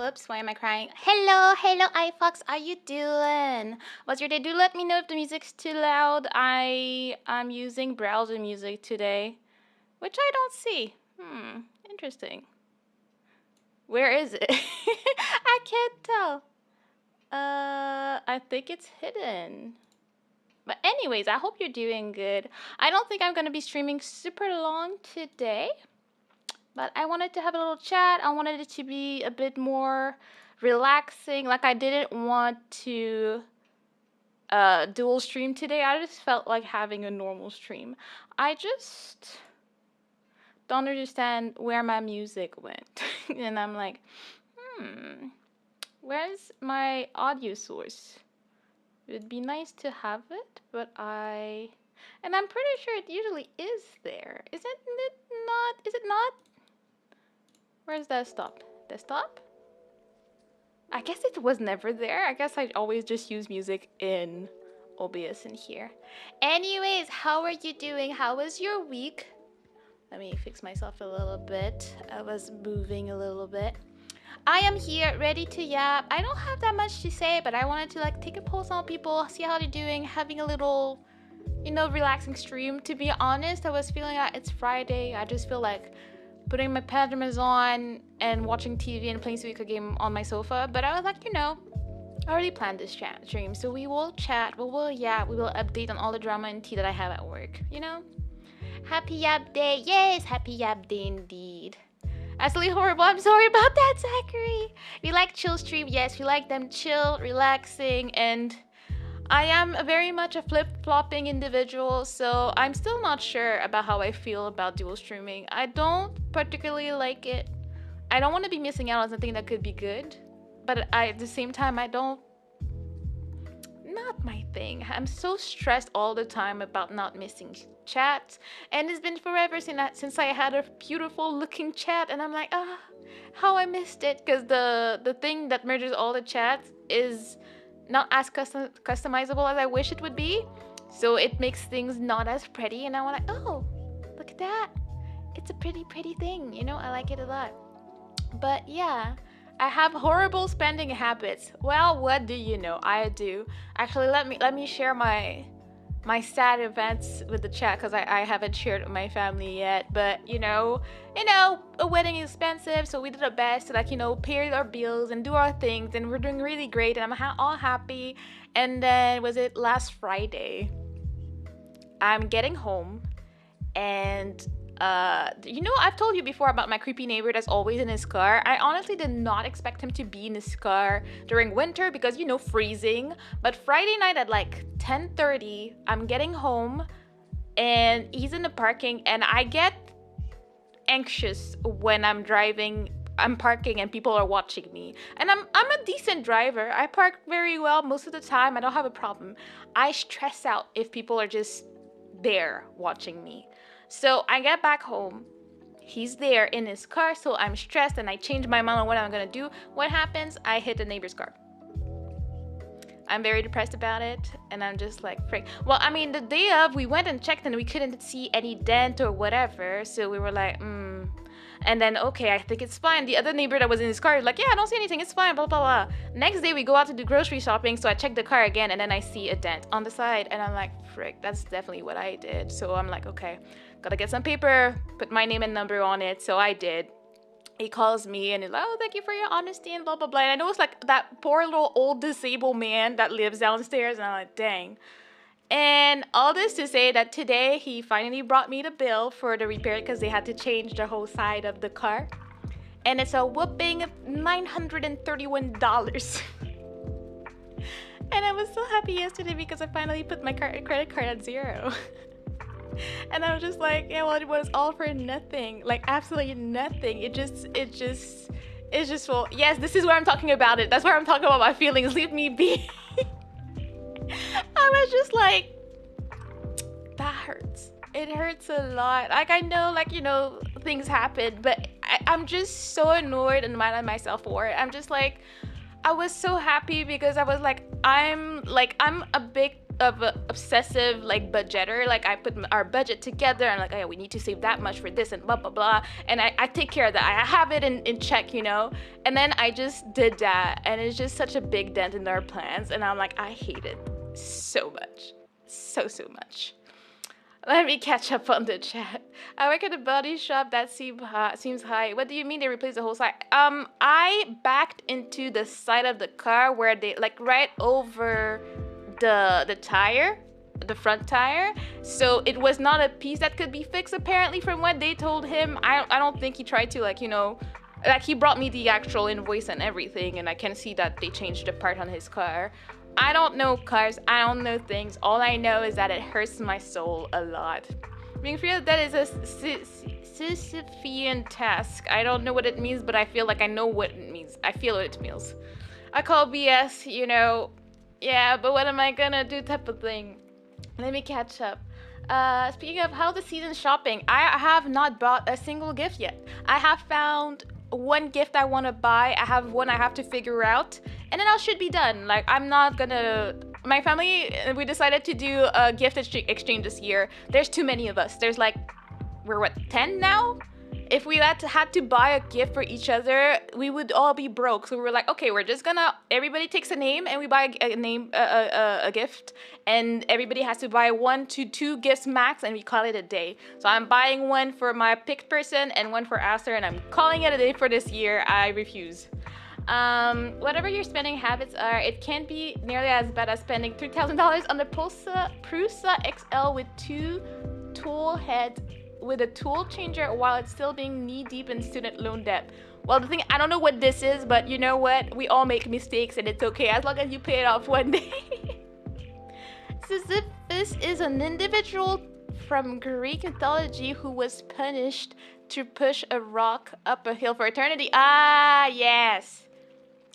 Whoops, why am I crying? Hello, iFox, how you doing? What's your day? Do let me know if the music's too loud. I'm using browser music today, which I don't see. Interesting. Where is it? I can't tell. I think it's hidden. But anyways, I hope you're doing good. I don't think I'm gonna be streaming super long today. But I wanted to have a little chat. I wanted it to be a bit more relaxing. Like I didn't want to dual stream today. I just felt like having a normal stream. I just don't understand where my music went. And I'm like, where's my audio source? It would be nice to have it, but and I'm pretty sure it usually is there. Is it not? Is it not? Where's desktop? Desktop? I guess it was never there. I guess I always just use music in OBS in here. Anyways, how are you doing? How was your week? Let me fix myself a little bit. I was moving a little bit. I am here ready to yap. I don't have that much to say, but I wanted to like take a pulse on people, see how they're doing, having a little, relaxing stream. To be honest, I was feeling like it's Friday. I just feel like putting my pajamas on and watching TV and playing Suika game on my sofa. But I was like, I already planned this chat stream, so we will chat, we will update on all the drama and tea that I have at work, Happy Yap Day. Yes, happy Yap Day indeed. Absolutely horrible. I'm sorry about that, Zachary. We like chill stream. Yes, we like them chill, relaxing, and I am very much a flip-flopping individual, so I'm still not sure about how I feel about dual streaming. I don't particularly like it. I don't want to be missing out on something that could be good, but at the same time, not my thing. I'm so stressed all the time about not missing chats, and it's been forever since I had a beautiful looking chat, and I'm like, how I missed it, because the thing that merges all the chats is not as customizable as I wish it would be, so it makes things not as pretty, and I want to, look at that, it's a pretty thing, I like it a lot. But yeah, I have horrible spending habits. Well, what do you know? I do. Actually, let me share my sad events with the chat, because I haven't shared with my family yet. But a wedding is expensive, so we did our best to pay our bills and do our things, and we're doing really great, and I'm all happy. And then was it last Friday? I'm getting home, and I've told you before about my creepy neighbor that's always in his car. I honestly did not expect him to be in his car during winter because, freezing. But Friday night at like 10:30, I'm getting home and he's in the parking, and I get anxious when I'm driving. I'm parking and people are watching me. And I'm a decent driver. I park very well most of the time. I don't have a problem. I stress out if people are just there watching me. So I get back home, he's there in his car, so I'm stressed and I change my mind on what I'm gonna do. What happens? I hit the neighbor's car. I'm very depressed about it, and I'm just like, frick. Well, I mean, the day of, we went and checked and we couldn't see any dent or whatever, so we were like, And then, okay, I think it's fine. The other neighbor that was in his car was like, yeah, I don't see anything, it's fine, blah, blah, blah. Next day, we go out to do grocery shopping, so I check the car again, and then I see a dent on the side, and I'm like, frick, that's definitely what I did. So I'm like, okay, gotta get some paper, put my name and number on it, so I did. He calls me, and he's like, thank you for your honesty, and blah, blah, blah. And I know it's like that poor little old disabled man that lives downstairs, and I'm like, dang. And all this to say that today he finally brought me the bill for the repair, because they had to change the whole side of the car. And it's a whooping $931. And I was so happy yesterday because I finally put my credit card at 0. And I was just like, yeah, well, it was all for nothing. Like, absolutely nothing. It's just, well, yes, this is where I'm talking about it. That's where I'm talking about my feelings. Leave me be. I was just like, that hurts. It hurts a lot. Like, I know, things happen, but I'm just so annoyed and mad at myself for it. I'm just like, I was so happy because I was like, I'm a big of a obsessive like budgeter. Like I put our budget together and like, oh yeah, we need to save that much for this and blah blah blah. And I take care of that. I have it in check, you know. And then I just did that, and it's just such a big dent in our plans. And I'm like, I hate it so much, so much. Let me catch up on the chat. I work at a body shop that seems high. What do you mean they replaced the whole side? I backed into the side of the car where they like right over the tire, the front tire. So it was not a piece that could be fixed apparently from what they told him. I don't think he tried to like, you know, like he brought me the actual invoice and everything, and I can see that they changed the part on his car. I don't know cars, I don't know things. All I know is that it hurts my soul a lot. Being free of debt is a Sisyphean task. I don't know what it means, but I feel like I know what it means. I feel what it means. I call BS, you know. Yeah, but what am I gonna do type of thing. Let me catch up. Speaking of how the season shopping, I have not bought a single gift yet. I have found one gift I want to buy. I have one I have to figure out, and then I should be done. Like I'm not gonna. My family, we decided to do a gift exchange this year. There's too many of us. There's like, we're what, 10 now? If we had to buy a gift for each other, we would all be broke. So we were like, okay, we're just gonna, everybody takes a name and we buy a gift, and everybody has to buy 1 to 2 gifts max, and we call it a day. So I'm buying one for my picked person and one for Aster, and I'm calling it a day for this year. I refuse. Whatever your spending habits are, it can't be nearly as bad as spending $3,000 on the Prusa XL with 2 tool heads with a tool changer while it's still being knee-deep in student loan debt. Well, the thing, I don't know what this is, but you know what? We all make mistakes, and it's okay as long as you pay it off one day. Sisyphus is an individual from Greek mythology who was punished to push a rock up a hill for eternity. Ah, yes.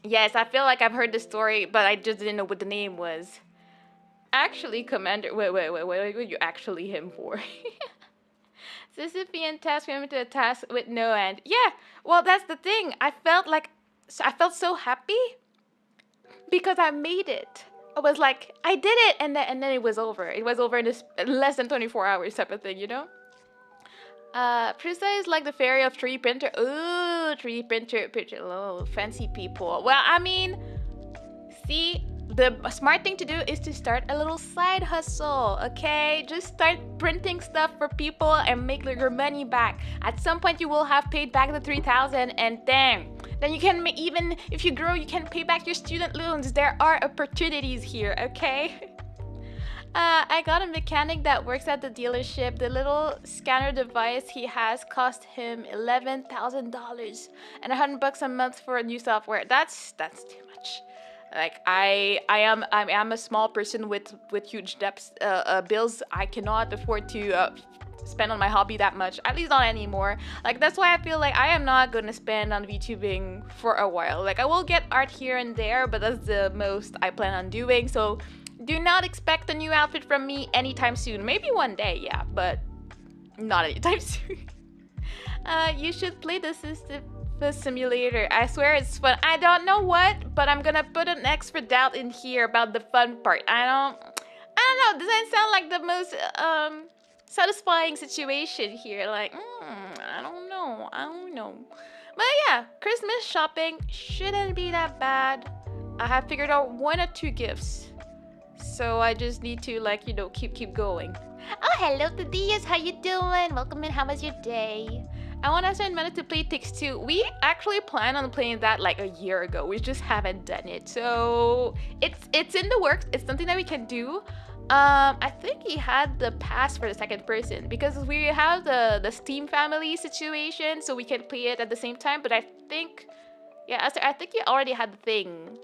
Yes, I feel like I've heard the story, but I just didn't know what the name was. Actually, Commander... Wait, what are you actually him for? Sisyphean task to a task with no end. Yeah, well, that's the thing. I felt so happy because I made it. I was like, I did it, and then it was over. It was over in less than 24 hours type of thing, you know? Prusa is like the fairy of 3D printer. Ooh, 3D printer. Oh, fancy people. Well, I mean, see, the smart thing to do is to start a little side hustle, okay? Just start printing stuff for people and make your money back. At some point, you will have paid back the 3,000, and then you can even if you grow, you can pay back your student loans. There are opportunities here, okay? I got a mechanic that works at the dealership. The little scanner device he has cost him $11,000 and $100 a month for a new software. That's too much. Like I am a small person with huge debts, bills I cannot afford to spend on my hobby that much, at least not anymore. Like that's why I feel like I am not gonna spend on VTubing for a while. Like I will get art here and there, but that's the most I plan on doing. So do not expect a new outfit from me anytime soon. Maybe one day, yeah, but not anytime soon. You should play the Sisyphus simulator. I swear it's fun. I don't know what, but I'm gonna put an extra doubt in here about the fun part. I don't know. Doesn't sound like the most satisfying situation here. Like, I don't know. But yeah, Christmas shopping shouldn't be that bad. I have figured out 1 or 2 gifts. So I just need to, like, you know, keep going. Oh, hello, Thaddeus. How you doing? Welcome in. How was your day? I want us to admit to play Takes Two. We actually planned on playing that like a year ago. We just haven't done it. So it's in the works. It's something that we can do. I think he had the pass for the second person because we have the Steam family situation, so we can play it at the same time. But I think, yeah, I think he already had the thing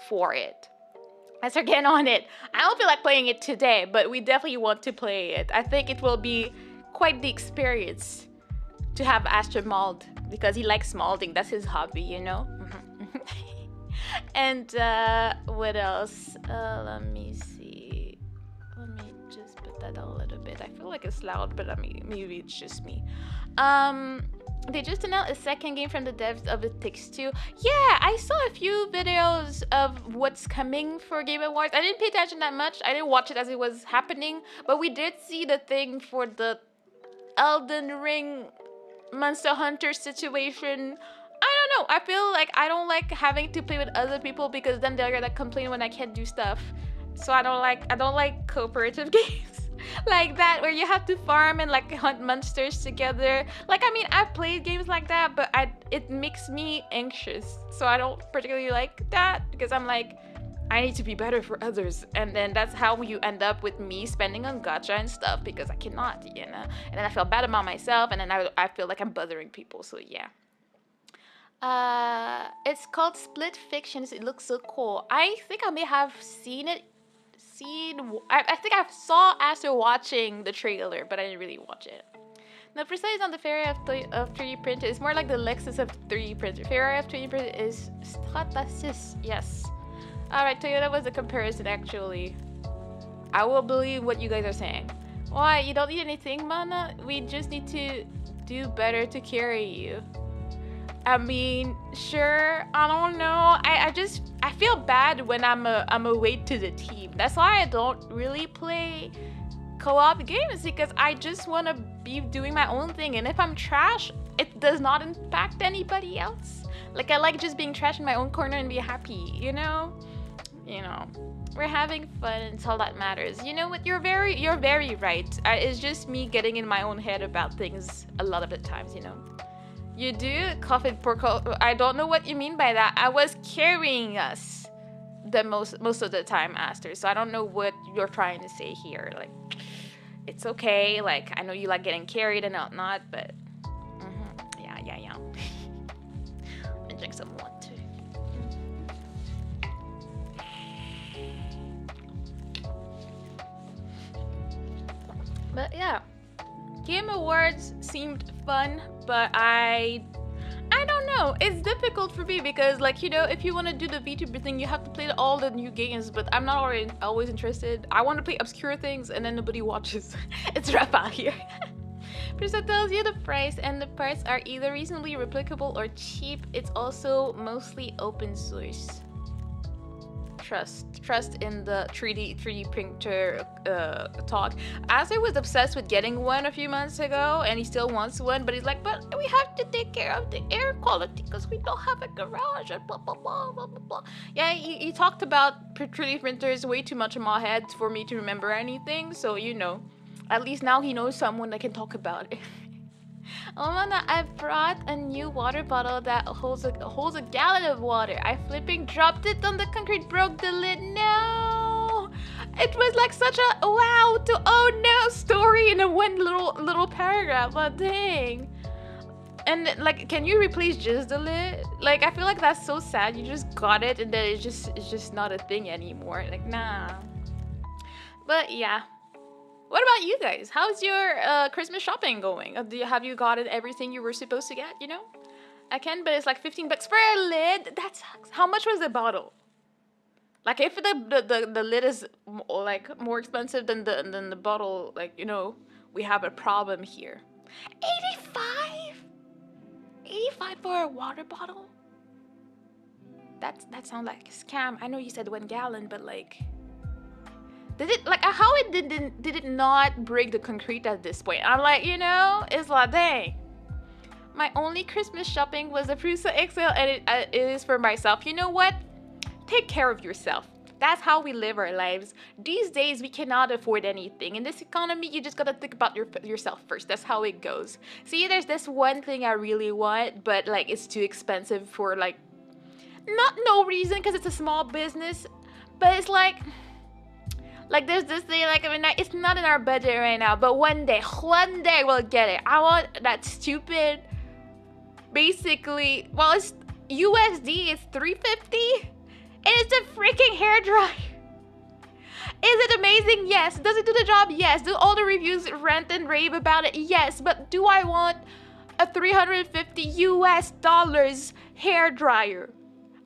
for it. Let's get on it. I don't feel like playing it today, but we definitely want to play it. I think it will be quite the experience to have Astra mauled because he likes molding. That's his hobby, you know? And what else? Let me see. Let me just put that down a little bit. it. I feel like it's loud, but I mean, maybe it's just me. They just announced a second game from the devs of It Takes Two. Yeah, I saw a few videos of what's coming for Game Awards. I didn't pay attention that much. I didn't watch it as it was happening, but we did see the thing for the Elden Ring Monster Hunter situation. I don't know. I feel like I don't like having to play with other people because then they're gonna complain when I can't do stuff. So I don't like cooperative games like that where you have to farm and like hunt monsters together. Like I mean, I've played games like that, but it makes me anxious. So I don't particularly like that because I'm like, I need to be better for others, and then that's how you end up with me spending on gacha and stuff because I cannot, you know. And then I feel bad about myself, and then I feel like I'm bothering people. So yeah. It's called Split Fictions. It looks so cool. I think I may have seen it. I think I saw after watching the trailer, but I didn't really watch it. The precise on the Ferrari of 3D printer is more like the Lexus of 3D printer. Ferrari of 3D printer is Stratasys. Yes. Alright, Toyota was a comparison actually. I will believe what you guys are saying. Why? You don't need anything, Mana? We just need to do better to carry you. I mean, sure, I don't know. I feel bad when I'm a weight to the team. That's why I don't really play co-op games because I just want to be doing my own thing. And if I'm trash, it does not impact anybody else. Like I like just being trash in my own corner and be happy, you know? You know, we're having fun and it's all that matters. You know what? You're very right. It's just me getting in my own head about things a lot of the times, you know. You do? Coffee for I don't know what you mean by that. I was carrying us the most of the time, Aster. So I don't know what you're trying to say here. Like, it's okay. Like, I know you like getting carried and not, but yeah. I'm gonna drink some water. But yeah. Game Awards seemed fun, but I don't know. It's difficult for me because, like, you know, if you want to do the VTuber thing, you have to play all the new games, but I'm not always interested. I want to play obscure things and then nobody watches. It's rough out here. Percent tells you the price, and the parts are either reasonably replicable or cheap. It's also mostly open source. Trust in the 3D printer talk. Aster was obsessed with getting one a few months ago, and he still wants one, but he's like, but we have to take care of the air quality because we don't have a garage and blah blah blah blah blah blah. Yeah, he talked about 3D printers way too much in my head for me to remember anything, so you know, at least now he knows someone that can talk about it. Oh Mana, I brought a new water bottle that holds a gallon of water. I flipping dropped it on the concrete, broke the lid. No! It was like such a wow to oh no story in a one little paragraph. Oh dang. And like, can you replace just the lid? Like, I feel like that's so sad. You just got it and then it's just not a thing anymore. Like, nah. But yeah. What about you guys? How's your Christmas shopping going? Have you gotten everything you were supposed to get, you know? I can, but it's like $15 for a lid. That sucks. How much was the bottle? Like, if the lid is like more expensive than the bottle, like, you know, we have a problem here. 85? 85 for a water bottle? That sounds like a scam. I know you said 1 gallon, but like, did it not break the concrete at this point? I'm like, you know, it's like, dang. My only Christmas shopping was a Prusa XL, and it is for myself. You know what? Take care of yourself. That's how we live our lives. These days, we cannot afford anything. In this economy, you just gotta think about yourself first. That's how it goes. See, there's this one thing I really want, but like, it's too expensive for like, not no reason, because it's a small business, but it's like there's this thing, like, I mean, it's not in our budget right now, but one day we'll get it. I want that stupid, basically, well, it's USD, it's $350, and it's a freaking hairdryer. Is it amazing? Yes. Does it do the job? Yes. Do all the reviews rant and rave about it? Yes. But do I want a $350 hairdryer?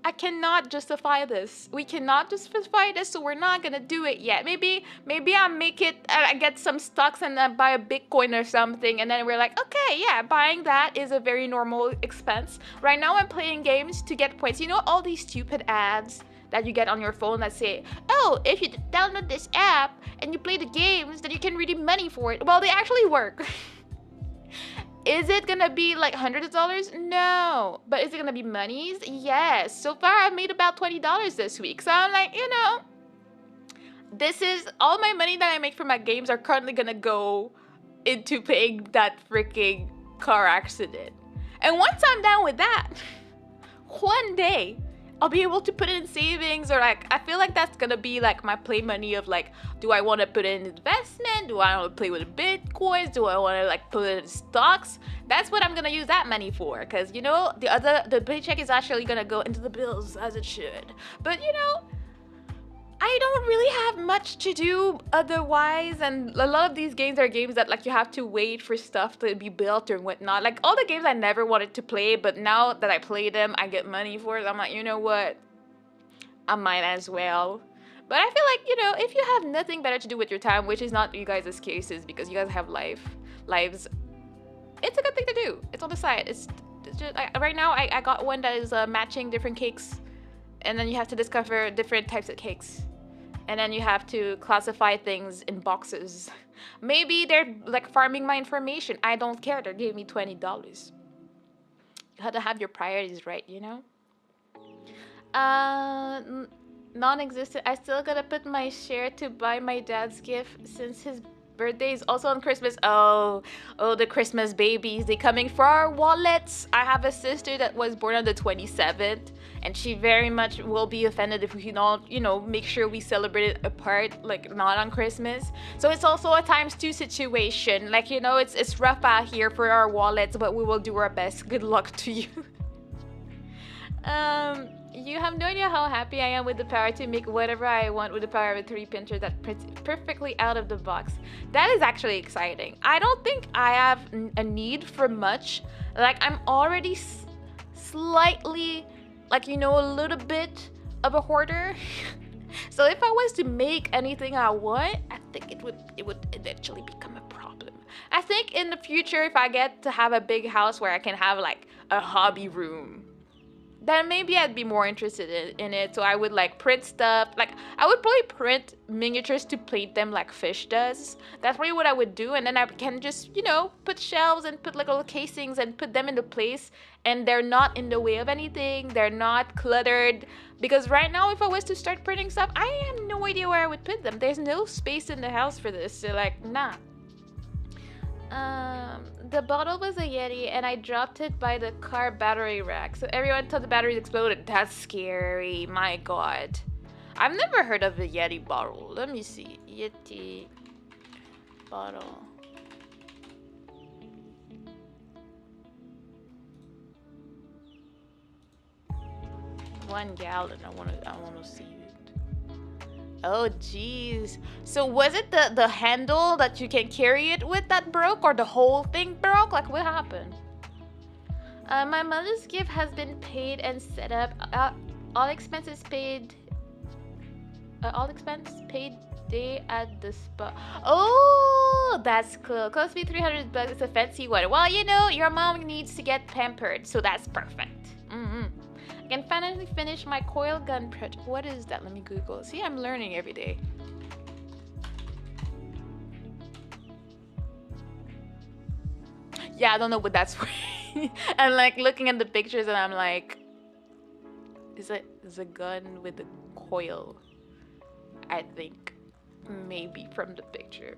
I cannot justify this. We cannot justify this, so we're not gonna do it yet. Maybe I make it. I get some stocks and I buy a Bitcoin or something, and then we're like, okay, yeah, buying that is a very normal expense. Right now, I'm playing games to get points. You know all these stupid ads that you get on your phone that say, oh, if you download this app and you play the games, then you can redeem money for it. Well, they actually work. Is it gonna be like hundreds of dollars? No. But is it gonna be monies? Yes. So far, I've made about $20 this week. So I'm like, this is all my money that I make from my games are currently gonna go into paying that freaking car accident. And once I'm done with that, one day I'll be able to put it in savings, or like I feel like that's gonna be like my play money of like, do I want to put it in investment? Do I want to play with bitcoins? Do I want to like put it in stocks? That's what I'm gonna use that money for, because the paycheck is actually gonna go into the bills as it should. But I don't really have much to do otherwise, and a lot of these games are games that like you have to wait for stuff to be built or whatnot. Like all the games I never wanted to play, but now that I play them, I get money for it. I'm like, you know what? I might as well. But I feel like, if you have nothing better to do with your time, which is not you guys' cases because you guys have lives, it's a good thing to do. It's on the side. It's just, right now I got one that is matching different cakes, and then you have to discover different types of cakes. And then you have to classify things in boxes. Maybe they're like farming my information. I don't care. They gave me $20. You have to have your priorities right, Non-existent. I still gotta put my share to buy my dad's gift since his birthday is also on Christmas. Oh, the Christmas babies. They coming for our wallets. I have a sister that was born on the 27th. And she very much will be offended if we don't, make sure we celebrate it apart, like not on Christmas. So it's also a ×2 situation. Like, it's rough out here for our wallets, but we will do our best. Good luck to you. You have no idea how happy I am with the power to make whatever I want with the power of a 3 printer that prints perfectly out of the box. That is actually exciting. I don't think I have a need for much. Like, I'm already slightly, like, a little bit of a hoarder. So if I was to make anything I want, I think it would eventually become a problem. I think in the future, if I get to have a big house where I can have like a hobby room, then maybe I'd be more interested in it. So I would like print stuff. Like I would probably print miniatures to paint them like Fish does. That's probably what I would do. And then I can just, put shelves and put like little casings and put them into place. And they're not in the way of anything. They're not cluttered. Because right now, if I was to start printing stuff, I have no idea where I would put them. There's no space in the house for this. So like, nah. The bottle was a Yeti and I dropped it by the car battery rack. So everyone thought the batteries exploded. That's scary. My God. I've never heard of a Yeti bottle. Let me see. Yeti bottle. $1 gallon. I wanna see it. Oh jeez. So was it the handle that you can carry it with that broke, or the whole thing broke? Like what happened? My mother's gift has been paid and set up. All expenses paid. All expense paid day at the spa. Oh, that's cool. Cost me $300. It's a fancy one. Well, your mom needs to get pampered, so that's perfect. I can finally finish my coil gun project. What is that? Let me Google. See, I'm learning every day. Yeah, I don't know what that's for. I'm like looking at the pictures and I'm like, is a gun with a coil? I think maybe from the picture.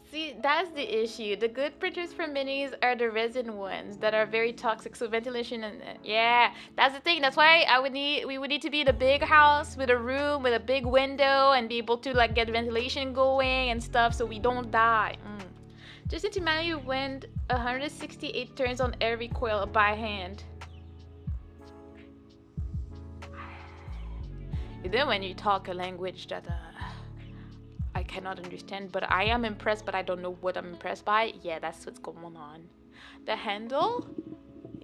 See, that's the issue. The good printers for minis are the resin ones that are very toxic. So ventilation and yeah, that's the thing. That's why we would need to be in a big house with a room with a big window and be able to like get ventilation going and stuff so we don't die. Just need to manually wind 168 turns on every coil by hand. And then when you talk a language that I cannot understand, but I am impressed, but I don't know what I'm impressed by. Yeah, that's what's going on. The handle?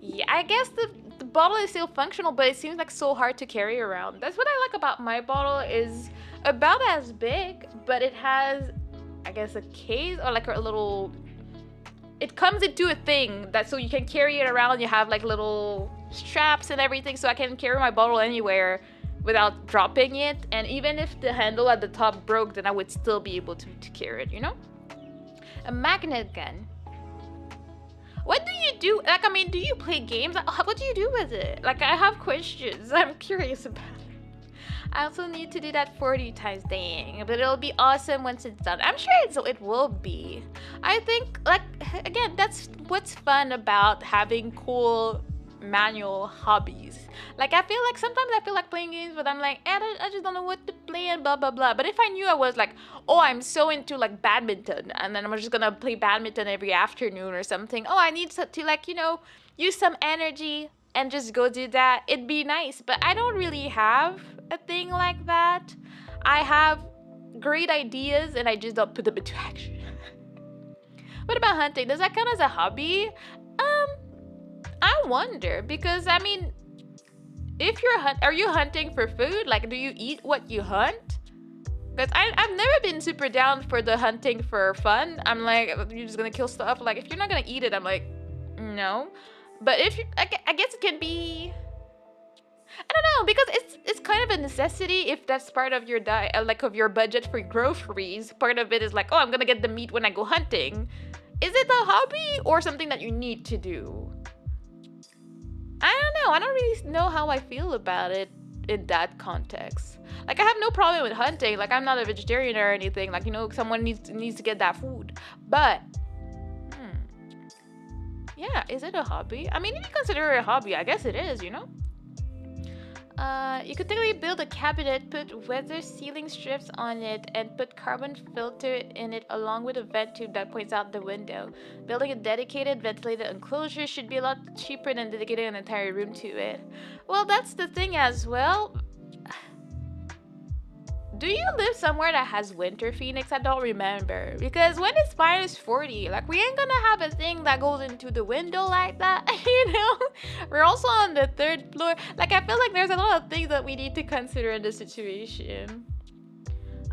Yeah, I guess the bottle is still functional, but it seems like so hard to carry around. That's what I like about my bottle, is about as big, but it has, I guess, a case or like a little, it comes into a thing that so you can carry it around. You have like little straps and everything, so I can carry my bottle anywhere without dropping it. And even if the handle at the top broke, then I would still be able to carry it, you know? A magnet gun. What do you do? Like, I mean, do you play games? What do you do with it? Like, I have questions. I'm curious about it. I also need to do that 40 times, dang. But it'll be awesome once it's done. I'm sure it will be. I think, like, again, that's what's fun about having cool manual hobbies. Like, I feel like sometimes I feel like playing games, but I'm like, I just don't know what to play and blah blah blah. But if I knew I was like, oh, I'm so into like badminton, and then I'm just gonna play badminton every afternoon or something, oh, I need to like, you know, use some energy and just go do that, it'd be nice. But I don't really have a thing like that. I have great ideas and I just don't put them into action. What about hunting? Does that count as a hobby? I wonder, because I mean, if you're are you hunting for food? Like, do you eat what you hunt? Because I've never been super down for the hunting for fun. I'm like, you're just gonna kill stuff. Like, if you're not gonna eat it, I'm like, no. But if you, I guess it can be, I don't know, because it's kind of a necessity if that's part of your diet, like of your budget for groceries. Part of it is like, oh, I'm gonna get the meat when I go hunting. Is it a hobby or something that you need to do? I don't know. I don't really know how I feel about it in that context. Like, I have no problem with hunting. Like, I'm not a vegetarian or anything. Like, you know, someone needs to get that food. But, yeah, is it a hobby? I mean, if you consider it a hobby, I guess it is, you know? You could technically build a cabinet, put weather sealing strips on it, and put carbon filter in it along with a vent tube that points out the window. Building a dedicated ventilated enclosure should be a lot cheaper than dedicating an entire room to it. Well, that's the thing as well. Do you live somewhere that has winter, Phoenix? I don't remember. Because when it's minus 40, like, we ain't gonna have a thing that goes into the window like that, you know? We're also on the 3rd floor. Like, I feel like there's a lot of things that we need to consider in this situation.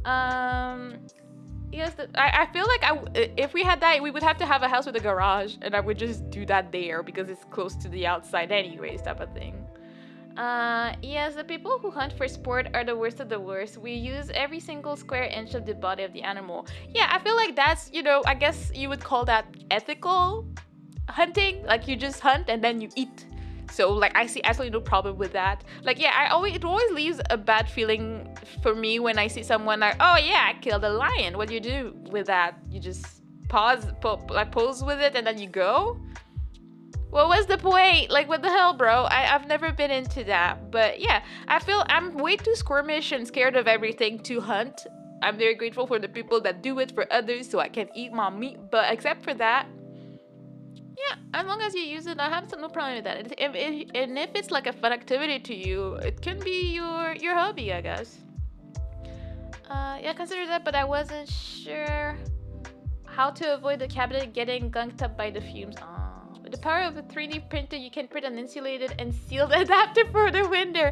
Yes, I feel like if we had that, we would have to have a house with a garage, and I would just do that there because it's close to the outside anyways, type of thing. Yes, the people who hunt for sport are the worst of the worst. We use every single square inch of the body of the animal. Yeah, I feel like that's, you know, I guess you would call that ethical hunting. Like, you just hunt and then you eat. So, like, I see absolutely no problem with that. Like, yeah, it always leaves a bad feeling for me when I see someone like, oh yeah, I killed a lion. What do you do with that? You just pose with it and then you go? What was the point? Like, what the hell, bro? I've never been into that. But yeah, I feel I'm way too squirmish and scared of everything to hunt. I'm very grateful for the people that do it for others so I can eat my meat. But except for that, yeah, as long as you use it, I have no problem with that. And if it's like a fun activity to you, it can be your hobby, I guess. Yeah, consider that, but I wasn't sure how to avoid the cabinet getting gunked up by the fumes. With the power of a 3D printer, you can print an insulated and sealed adapter for the window.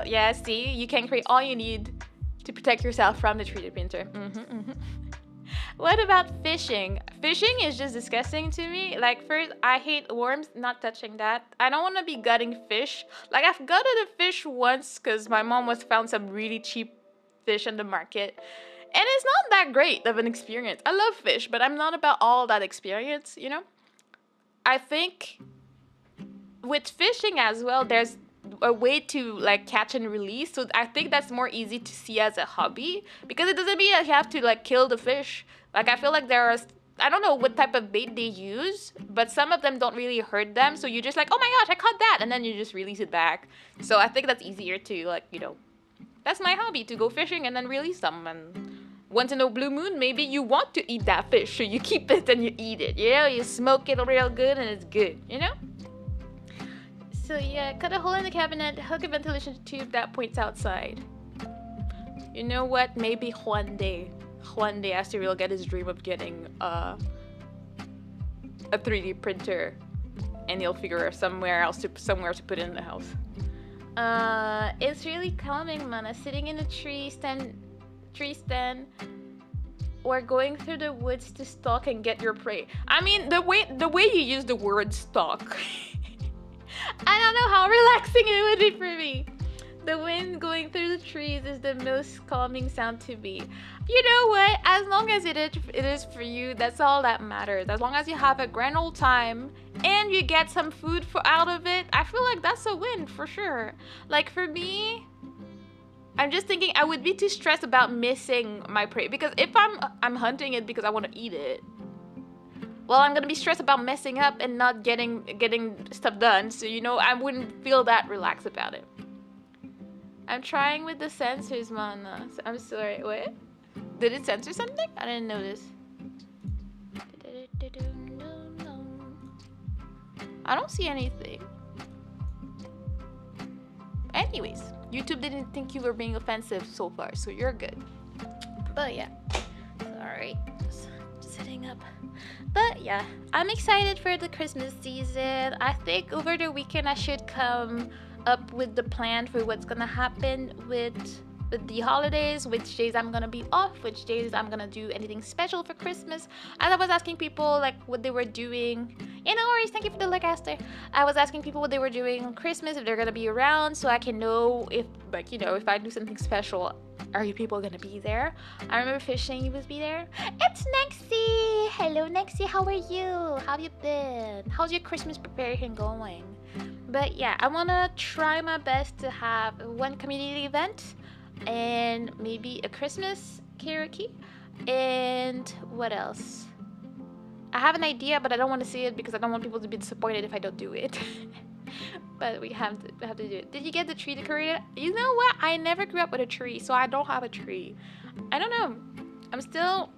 Yeah, see, you can create all you need to protect yourself from the 3D printer. What about fishing? Fishing is just disgusting to me. Like, first, I hate worms, not touching that. I don't want to be gutting fish. Like, I've gutted a fish once because my mom found some really cheap fish on the market. And it's not that great of an experience. I love fish, but I'm not about all that experience, you know? I think with fishing as well, there's a way to like catch and release. So I think that's more easy to see as a hobby because it doesn't mean that you have to like kill the fish. Like, I feel like I don't know what type of bait they use, but some of them don't really hurt them. So you're just like, oh my gosh, I caught that. And then you just release it back. So I think that's easier to like, you know, that's my hobby, to go fishing and then release them. And once in a blue moon, maybe you want to eat that fish, so you keep it and you eat it. You know, you smoke it real good and it's good, you know? So yeah, cut a hole in the cabinet, hook a ventilation tube that points outside. You know what? Maybe one day Aster will get his dream of getting a 3D printer and he'll figure somewhere to put it in the house. It's really calming, man. Sitting in a tree stand, or going through the woods to stalk and get your prey. I mean, the way you use the word stalk, I don't know how relaxing it would be for me. The wind going through the trees is the most calming sound to me. You know what? As long as it is for you, that's all that matters. As long as you have a grand old time and you get some food out of it, I feel like that's a win for sure. Like for me, I'm just thinking I would be too stressed about missing my prey, because if I'm hunting it because I want to eat it, well, I'm gonna be stressed about messing up and not getting stuff done. So I wouldn't feel that relaxed about it. I'm trying with the sensors, Mana. I'm sorry. What? Did it censor something? I didn't notice. I don't see anything. Anyways, YouTube didn't think you were being offensive so far, so you're good. But yeah. Sorry. Just sitting up. But yeah, I'm excited for the Christmas season. I think over the weekend I should come up with the plan for what's gonna happen with the holidays, which days I'm gonna be off, which days I'm gonna do anything special for Christmas. As I was asking people like what they were doing. No worries, thank you for the like, Aster. I was asking people what they were doing on Christmas, if they're gonna be around, so I can know if if I do something special, are you people gonna be there? I remember Fish saying he would be there. It's Nexie! Hello Nexie, how are you? How have you been? How's your Christmas preparation going? But yeah, I wanna try my best to have one community event and maybe a Christmas karaoke. And what else? I have an idea, but I don't want to see it because I don't want people to be disappointed if I don't do it. But we have to do it. Did you get the tree decorated? You know what? I never grew up with a tree, so I don't have a tree. I don't know. I'm still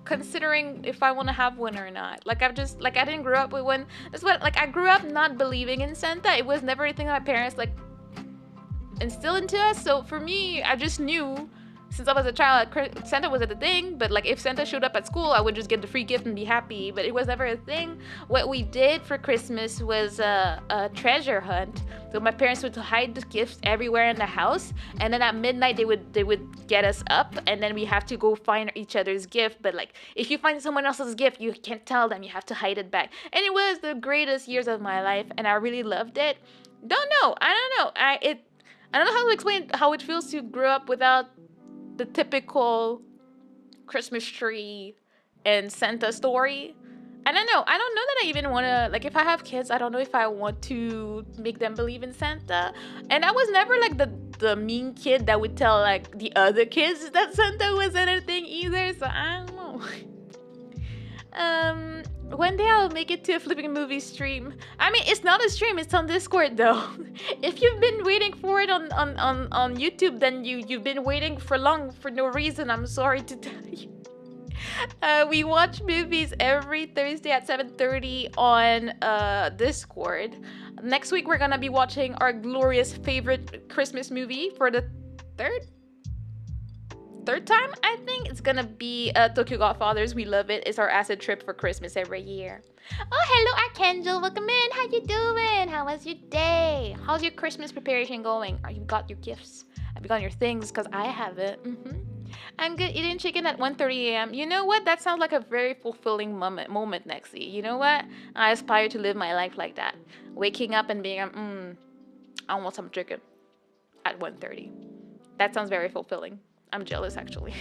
considering if I want to have one or not. Like I didn't grow up with one. That's what I grew up not believing in Santa. It was never anything that my parents instilled into us. So for me, I just knew since I was a child, Santa was a thing. But if Santa showed up at school, I would just get the free gift and be happy. But it was never a thing. What we did for Christmas was a treasure hunt. So my parents would hide the gifts everywhere in the house, and then at midnight they would get us up, and then we have to go find each other's gift. But if you find someone else's gift, you can't tell them. You have to hide it back. And it was the greatest years of my life, and I really loved it. I don't know how to explain how it feels to grow up without the typical Christmas tree and Santa story. I don't know that I even want to, if I have kids, I don't know if I want to make them believe in Santa. And I was never the mean kid that would tell the other kids that Santa was anything either, so I don't know. One day I'll make it to a flipping movie stream. I mean, it's not a stream, it's on Discord though. If you've been waiting for it on YouTube, then you've been waiting for long for no reason. I'm sorry to tell you. We watch movies every Thursday at 7:30 on Discord. Next week we're gonna be watching our glorious favorite Christmas movie for the third time. I think it's gonna be Tokyo Godfathers. We love it. It's our acid trip for Christmas every year. Oh, hello Archangel, welcome in. How you doing? How was your day? How's your Christmas preparation going? Are you got your gifts? Have you got your things? Because I haven't. I'm good. Eating chicken at 1:30 a.m. You know what? That sounds like a very fulfilling moment, Nexie. You know what? I aspire to live my life like that. Waking up and being, I want some chicken at 1:30. That sounds very fulfilling. I'm jealous, actually.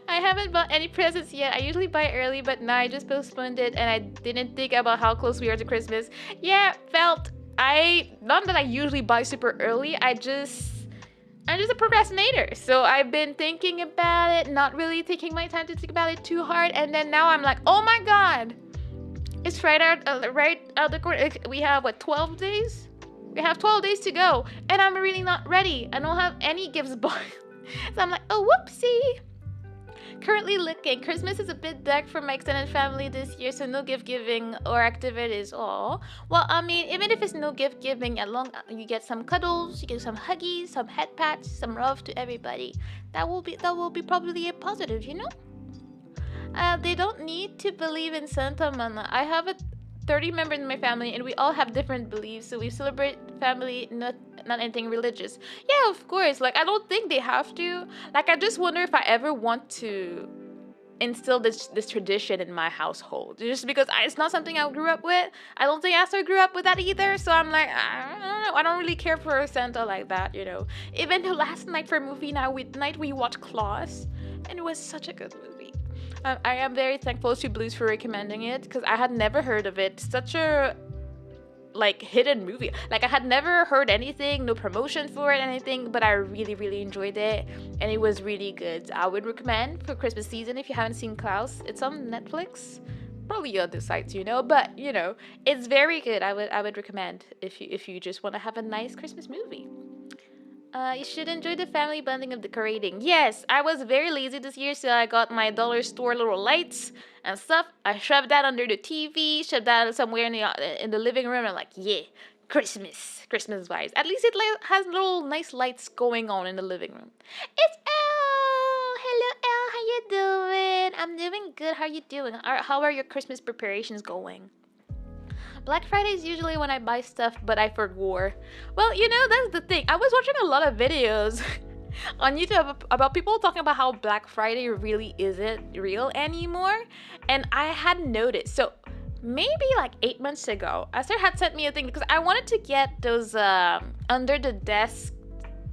I haven't bought any presents yet. I usually buy early, but now I just postponed it, and I didn't think about how close we are to Christmas. Yeah, not that I usually buy super early. I'm just a procrastinator. So I've been thinking about it, not really taking my time to think about it too hard. And then now I'm like, oh my God, it's right out the corner. We have 12 days? We have 12 days to go. And I'm really not ready. I don't have any gifts bought. So I'm like, oh, whoopsie. Currently looking. Christmas is a bit dark for my extended family this year, so no gift giving or activities. Oh, well, I mean, even if it's no gift giving, as long you get some cuddles, you get some huggies, some head pats, some love to everybody. That will be probably a positive, you know. They don't need to believe in Santa Mana. I have a 30 members in my family, and we all have different beliefs. So we celebrate family, not anything religious. Yeah, of course. Like I don't think they have to. Like I just wonder if I ever want to instill this tradition in my household, just because it's not something I grew up with. I don't think Esther grew up with that either, so I'm like, I don't know, I don't really care for Santa like that, you know. Even though last night for movie night we watched Claus, and it was such a good movie. I am very thankful to Blues for recommending it because I had never heard of it. Such a like hidden movie. Like I had never heard anything, no promotion for it, anything, but I really, really enjoyed it, and it was really good. I would recommend for Christmas season if you haven't seen Klaus. It's on Netflix, probably other sites, you know, but you know, it's very good. I would recommend if you just want to have a nice Christmas movie. You should enjoy the family bonding of decorating. Yes, I was very lazy this year, so I got my dollar store little lights and stuff. I shoved that under the TV, shoved that somewhere in the living room. I'm like, yeah, Christmas vibes. At least it has little nice lights going on in the living room. It's Elle. Hello, Elle. How you doing? I'm doing good. How you doing? How are your Christmas preparations going? Black Friday is usually when I buy stuff, but I forgot. Well, you know, that's the thing. I was watching a lot of videos on YouTube about people talking about how Black Friday really isn't real anymore. And I had noticed. So maybe like 8 months ago, Esther had sent me a thing because I wanted to get those under the desk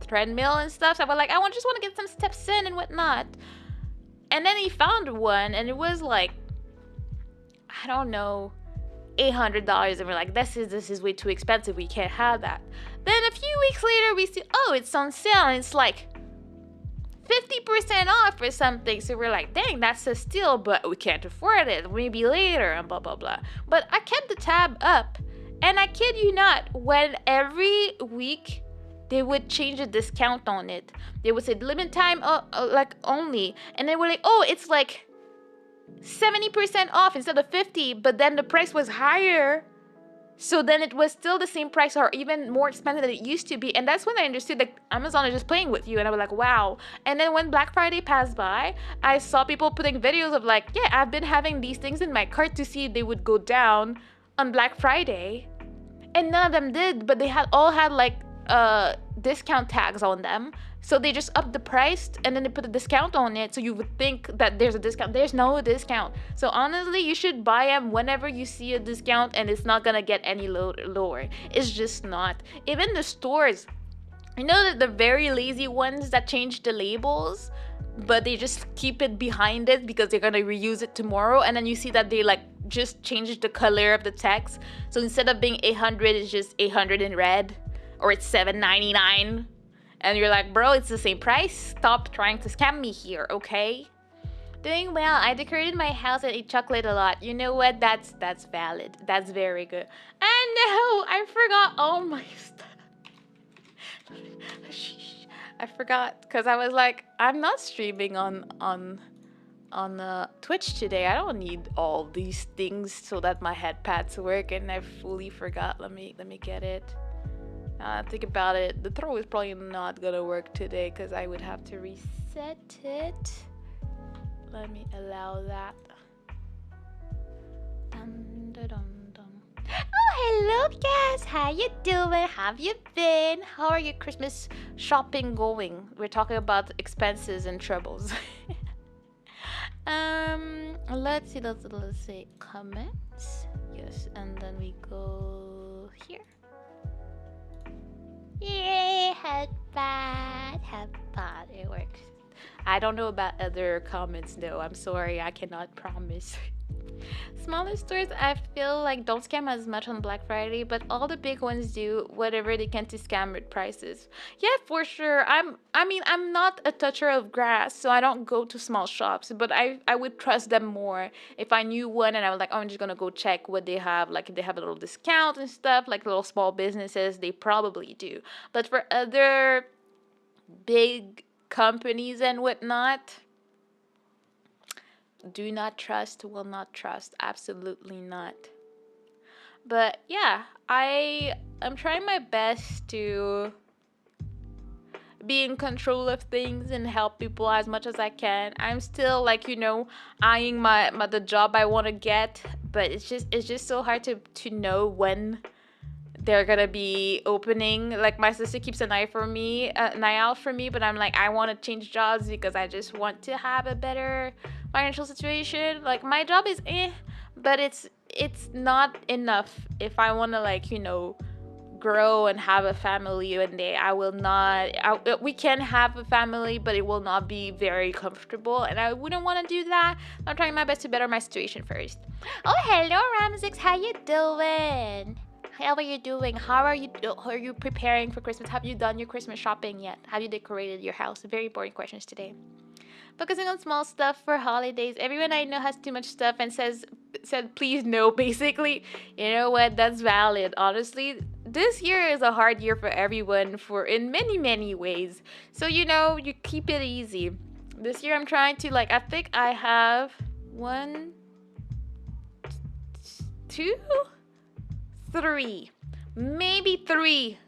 treadmill and stuff. So I was like, just want to get some steps in and whatnot. And then he found one, and it was like, I don't know, $800, and we're like, this is way too expensive, we can't have that. Then a few weeks later we see, oh, it's on sale, and it's like 50% off or something. So we're like, dang, that's a steal, but we can't afford it, maybe later, and blah blah blah. But I kept the tab up, and I kid you not, when every week they would change a discount on it, they would say limit time like only, and they were like, oh, it's like 70% off instead of 50, but then the price was higher, so then it was still the same price or even more expensive than it used to be. And that's when I understood that Amazon is just playing with you, and I was like, wow. And then when Black Friday passed by, I saw people putting videos of like, yeah, I've been having these things in my cart to see if they would go down on Black Friday, and none of them did, but they all had like discount tags on them. So they just upped the price, and then they put a discount on it, so you would think that there's a discount. There's no discount. So honestly, you should buy them whenever you see a discount, and it's not gonna get any lower. It's just not. Even the stores, you know, that the very lazy ones that change the labels, but they just keep it behind it because they're gonna reuse it tomorrow, and then you see that they like just changed the color of the text. So instead of being 800, it's just 800 in red, or it's $7.99. And you're like, bro, it's the same price. Stop trying to scam me here, okay? Doing well. I decorated my house and ate chocolate a lot. You know what? That's valid. That's very good. And no, I forgot all my stuff. I forgot because I was like, I'm not streaming on Twitch today. I don't need all these things so that my headpads work, and I fully forgot. Let me get it. Think about it. The throw is probably not gonna work today because I would have to reset it. Let me allow that. Dun, dun, dun, dun. Oh, hello, guys. How you doing? How have you been? How are your Christmas shopping going? We're talking about expenses and troubles. Let's see comments. Yes, and then we go here. Yay, headband. It works. I don't know about other comments though. I'm sorry, I cannot promise. Smaller stores, I feel like don't scam as much on Black Friday, but all the big ones do whatever they can to scam with prices. Yeah, for sure. I'm not a toucher of grass, so I don't go to small shops, but I would trust them more if I knew one and I was like, oh, I'm just gonna go check what they have, like if they have a little discount and stuff, like little small businesses, they probably do. But for other big companies and whatnot, do not trust, will not trust, absolutely not. But yeah, I am trying my best to be in control of things and help people as much as I can. I'm still like, eyeing my the job I want to get, but it's just so hard to know when they're gonna be opening. Like my sister keeps an eye out for me, but I'm like, I want to change jobs because I just want to have a better financial situation. Like my job is but it's not enough if I want to, like, grow and have a family one day. We can have a family, but it will not be very comfortable, and I wouldn't want to do that. I'm trying my best to better my situation first. Oh, hello, Ramsix. How you doing? How are you doing? Are you preparing for Christmas? Have you done your Christmas shopping yet? Have you decorated your house? Very boring questions today. Focusing on small stuff for holidays. Everyone I know has too much stuff and said please no, basically. You know what? That's valid. Honestly, this year is a hard year for everyone in many, many ways. So, you keep it easy. This year I'm trying to, I think I have 1, 2, 3. Maybe 3.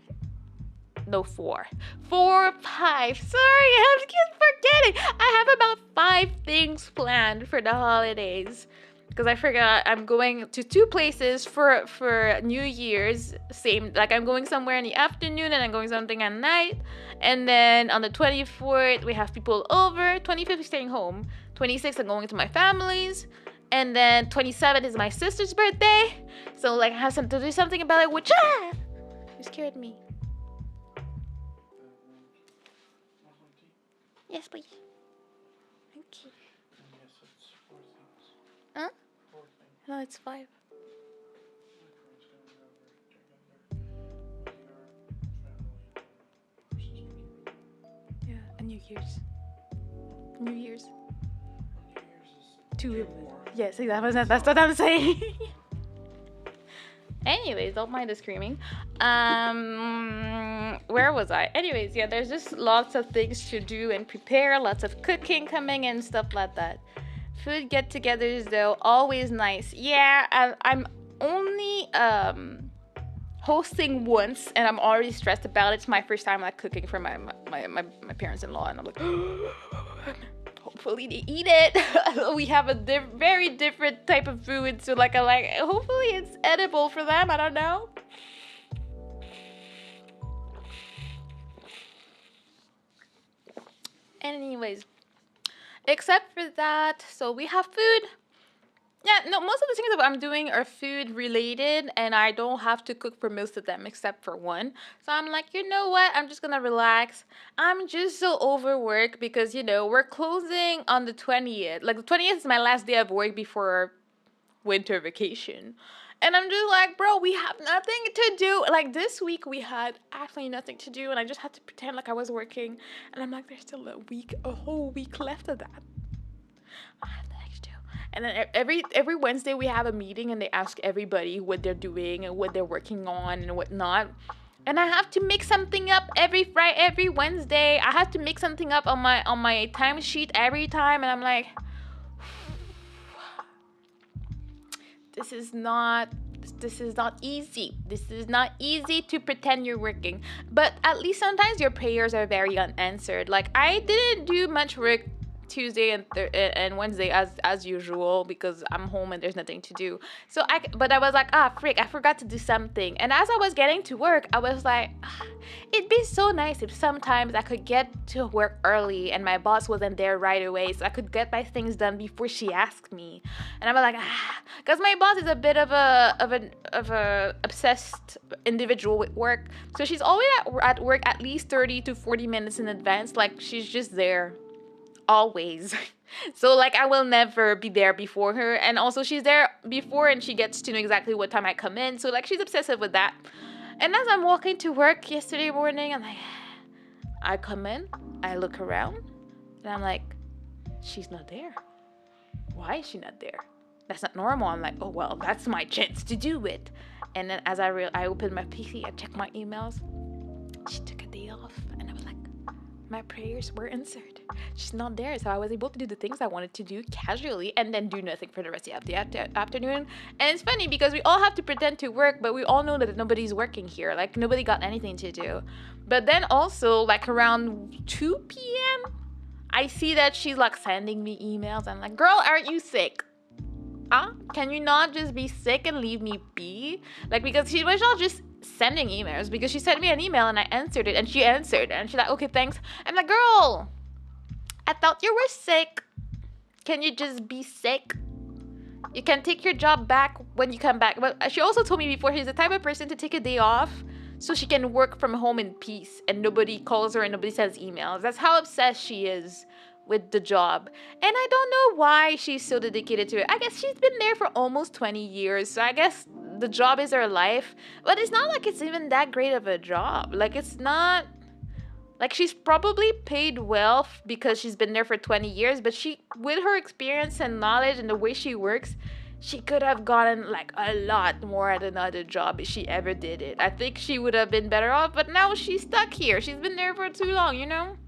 No, 4. 4, 5. Sorry, I keep forgetting. I have about 5 things planned for the holidays. Because I forgot I'm going to 2 places for New Year's. Same, like I'm going somewhere in the afternoon and I'm going something at night. And then on the 24th, we have people over. 25th, we're staying home. 26th, I'm going to my family's. And then 27th is my sister's birthday. So, I have to do something about it. Which, you scared me. Yes, please. Thank you. Yes, it's 4 things. Huh? 4 things. No, it's 5. Yeah, and New Year's. New Year's. New Year's is 2. more. Yes, that's what I'm saying. Anyways, don't mind the screaming. Where was I? Anyways, yeah, there's just lots of things to do and prepare, lots of cooking coming and stuff like that. Food get-togethers, though, always nice. Yeah, I'm only hosting once, and I'm already stressed about it. It's my first time cooking for my parents-in-law, and I'm like, hopefully they eat it. We have a very different type of food, so hopefully it's edible for them. I don't know. Anyways, except for that, so we have food. Yeah, no, most of the things that I'm doing are food related, and I don't have to cook for most of them except for one. So I'm like, you know what? I'm just gonna relax. I'm just so overworked because, we're closing on the 20th. Like, the 20th is my last day of work before winter vacation. And I'm just like, bro, we have nothing to do. Like, this week we had absolutely nothing to do, and I just had to pretend like I was working. And I'm like, there's still a whole week left of that. I have nothing to do. And then every Wednesday we have a meeting, and they ask everybody what they're doing and what they're working on and whatnot. And I have to make something up every Wednesday. I have to make something up on my timesheet every time, and I'm like, this is not easy. This is not easy to pretend you're working. But at least sometimes your prayers are very unanswered. Like, I didn't do much work Tuesday and Wednesday as usual because I'm home and there's nothing to do. But I was like, frick, I forgot to do something. And as I was getting to work, I was like, it'd be so nice if sometimes I could get to work early and my boss wasn't there right away, so I could get my things done before she asked me. And I was like, because my boss is a bit of a obsessed individual with work, so she's always at work at least 30 to 40 minutes in advance. Like, she's just there. Always. So I will never be there before her, and also she's there before and she gets to know exactly what time I come in, so she's obsessive with that. And as I'm walking to work yesterday morning, I'm like, I come in, I look around, and I'm like, she's not there. Why is she not there? That's not normal. I'm like, oh well, that's my chance to do it. And then as I opened my PC, I checked my emails. She took a day off, and I was like, my prayers were answered. She's not there, so I was able to do the things I wanted to do casually and then do nothing for the rest of the afternoon. And it's funny because we all have to pretend to work, but we all know that nobody's working here. Like, nobody got anything to do. But then also, like, around 2 p.m., I see that she's like sending me emails. I'm like, girl, aren't you sick? Huh? Can you not just be sick and leave me be? Like, because she was not just sending emails, because she sent me an email and I answered it and she answered and she's like, okay, thanks. I'm like, girl, I thought you were sick. Can you just be sick? You can take your job back when you come back. But she also told me before, she's the type of person to take a day off so she can work from home in peace and nobody calls her and nobody sends emails. That's how obsessed she is with the job. And I don't know why she's so dedicated to it. I guess she's been there for almost 20 years. So I guess the job is her life. But it's not like it's even that great of a job. Like, it's not... Like, she's probably paid well because she's been there for 20 years, but she, with her experience and knowledge and the way she works, she could have gotten, like, a lot more at another job if she ever did it. I think she would have been better off, but now she's stuck here. She's been there for too long, you know?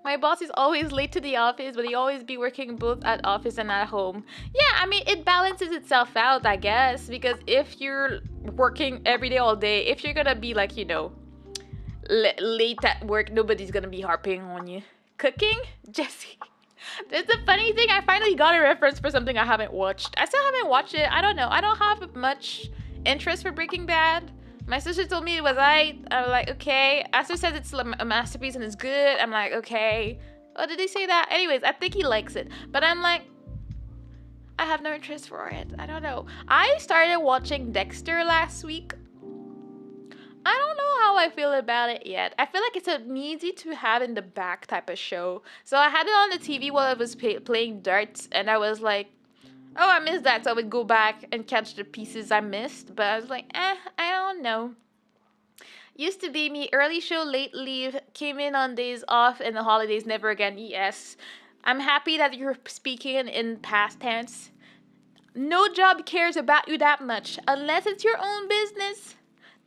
My boss is always late to the office, but he always be working both at office and at home. Yeah, I mean, it balances itself out, I guess, because if you're working every day all day, if you're gonna be, like, you know, late at work, nobody's gonna be harping on you. Cooking? Jesse. It's a funny thing. I finally got a reference for something I haven't watched. I still haven't watched it. I don't know. I don't have much interest for Breaking Bad. My sister told me it was I'm like, okay. Esther says it's a masterpiece and it's good. I'm like, okay. Oh, did they say that? Anyways, I think he likes it. But I'm like, I have no interest for it. I don't know. I started watching Dexter last week. I don't know how I feel about it yet. I feel like it's an easy to have in the back type of show. So I had it on the TV while I was playing darts, and I was like, oh, I missed that. So I would go back and catch the pieces I missed. But I was like, I don't know. Used to be me, early show, late leave, came in on days off, and the holidays never again. Yes. I'm happy that you're speaking in past tense. No job cares about you that much, unless it's your own business.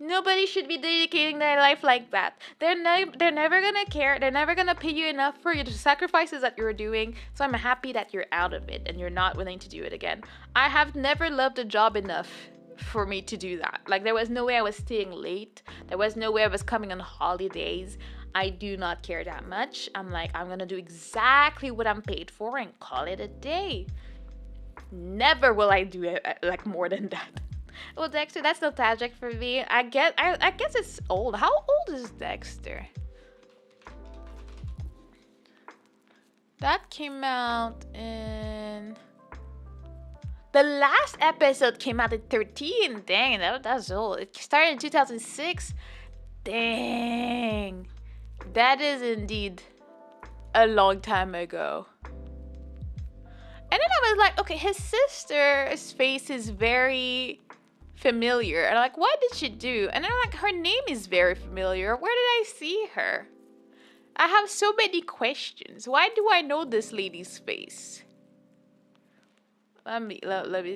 Nobody should be dedicating their life like that. They're never gonna care. They're never gonna pay you enough for the sacrifices that you're doing. So I'm happy that you're out of it and you're not willing to do it again. I have never loved a job enough for me to do that. Like, there was no way I was staying late. There was no way I was coming on holidays. I do not care that much. I'm like, I'm gonna do exactly what I'm paid for and call it a day. Never will I do it like more than that. Well, Dexter, that's nostalgic for me. I guess it's old. How old is Dexter? That came out in... The last episode came out in 13. Dang, that's old. It started in 2006. Dang. That is indeed a long time ago. And then I was like, okay, his sister's face is very... familiar. And I'm like, what did she do? And I'm like, her name is very familiar. Where did I see her? I have so many questions. Why do I know this lady's face? Let me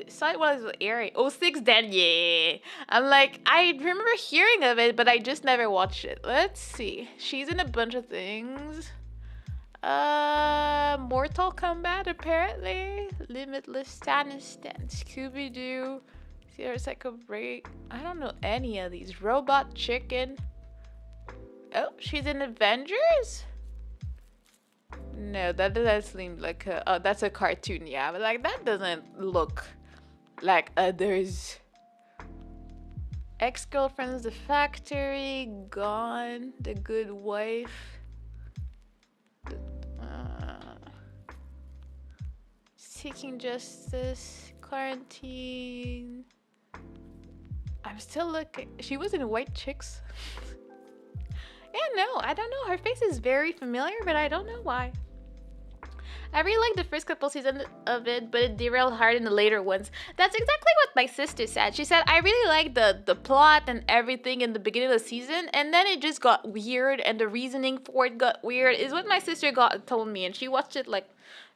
Site was airing. 06 then, yeah. I'm like, I remember hearing of it, but I just never watched it. Let's see. She's in a bunch of things. Mortal Kombat, apparently. Limitless Stanistan, Scooby-Doo. There's like a break. I don't know any of these. Robot Chicken. Oh, she's in Avengers? No, that doesn't seem like a... Oh, that's a cartoon, yeah. But, like, that doesn't look like others. Ex-Girlfriends, The Factory, Gone, The Good Wife. Seeking Justice, Quarantine. I'm still looking. She was in White Chicks. Yeah, no, I don't know. Her face is very familiar, but I don't know why. I really liked the first couple seasons of it, but it derailed hard in the later ones. That's exactly what my sister said. She said, I really liked the plot and everything in the beginning of the season, and then it just got weird, and the reasoning for it got weird, is what my sister told me, and she watched it like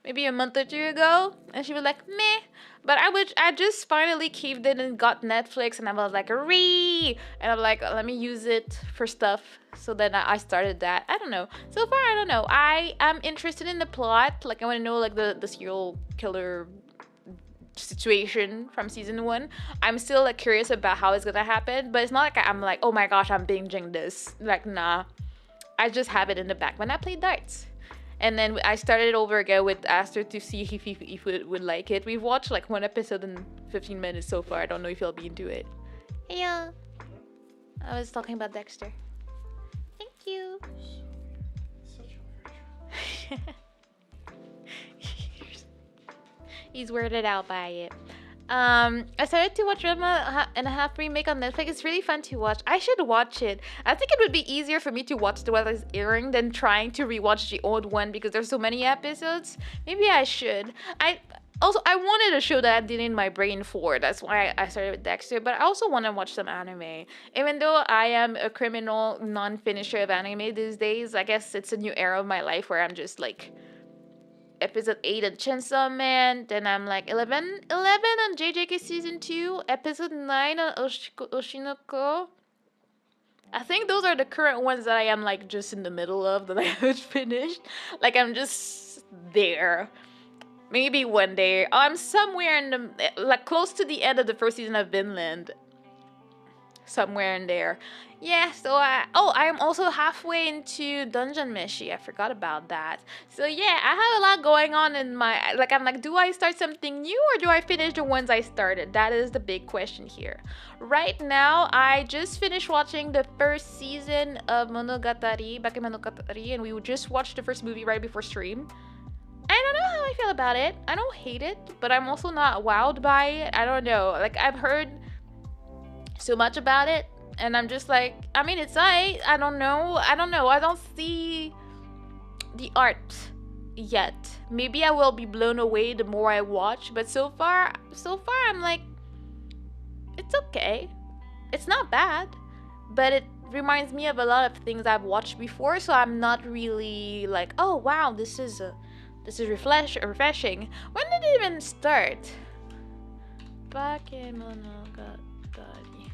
maybe a month or two ago, and she was like, meh. But I just finally caved in and got Netflix, and I was like, and I'm like, let me use it for stuff. So then I started that. I don't know. So far, I don't know. I am interested in the plot. Like, I want to know like the serial killer situation from season one. I'm still like curious about how it's gonna happen, but it's not like I'm like, oh my gosh, I'm binging this. Like, nah. I just have it in the back when I play darts. And then I started over again with Aster to see if we would like it. We've watched like one episode in 15 minutes so far. I don't know if you'll be into it. Yeah. I was talking about Dexter. Thank you. Such a weird He's weirded out by it. I started to watch Rama and a Half remake on Netflix. It's really fun to watch. I should watch it. I think it would be easier for me to watch the one that's airing than trying to rewatch the old one because there's so many episodes. Maybe I should. I wanted a show that I did in my brain for. That's why I started with Dexter. But I also want to watch some anime. Even though I am a criminal non-finisher of anime these days, I guess it's a new era of my life where I'm just like episode 8 on Chainsaw Man, then I'm like 11 on JJK season 2, episode 9 on Oshinoko. I think those are the current ones that I am like just in the middle of that I haven't finished. Like I'm just there. Maybe one day. I'm somewhere in the like close to the end of the first season of Vinland. Somewhere in there. Yeah, so I'm also halfway into Dungeon Meshi. I forgot about that. So yeah, I have a lot going on in my like I'm like, do I start something new or do I finish the ones I started? That is the big question here. Right now, I just finished watching the first season of Monogatari, Bakemonogatari, and we just watched the first movie right before stream. I don't know how I feel about it. I don't hate it, but I'm also not wowed by it. I don't know. Like I've heard so much about it, and I'm just like, I mean, it's I don't know. I don't see the art yet. Maybe I will be blown away the more I watch, but so far I'm like, it's okay. It's not bad, but it reminds me of a lot of things I've watched before, so I'm not really like, oh wow, this is refreshing. When did it even start? Bakemonogatari.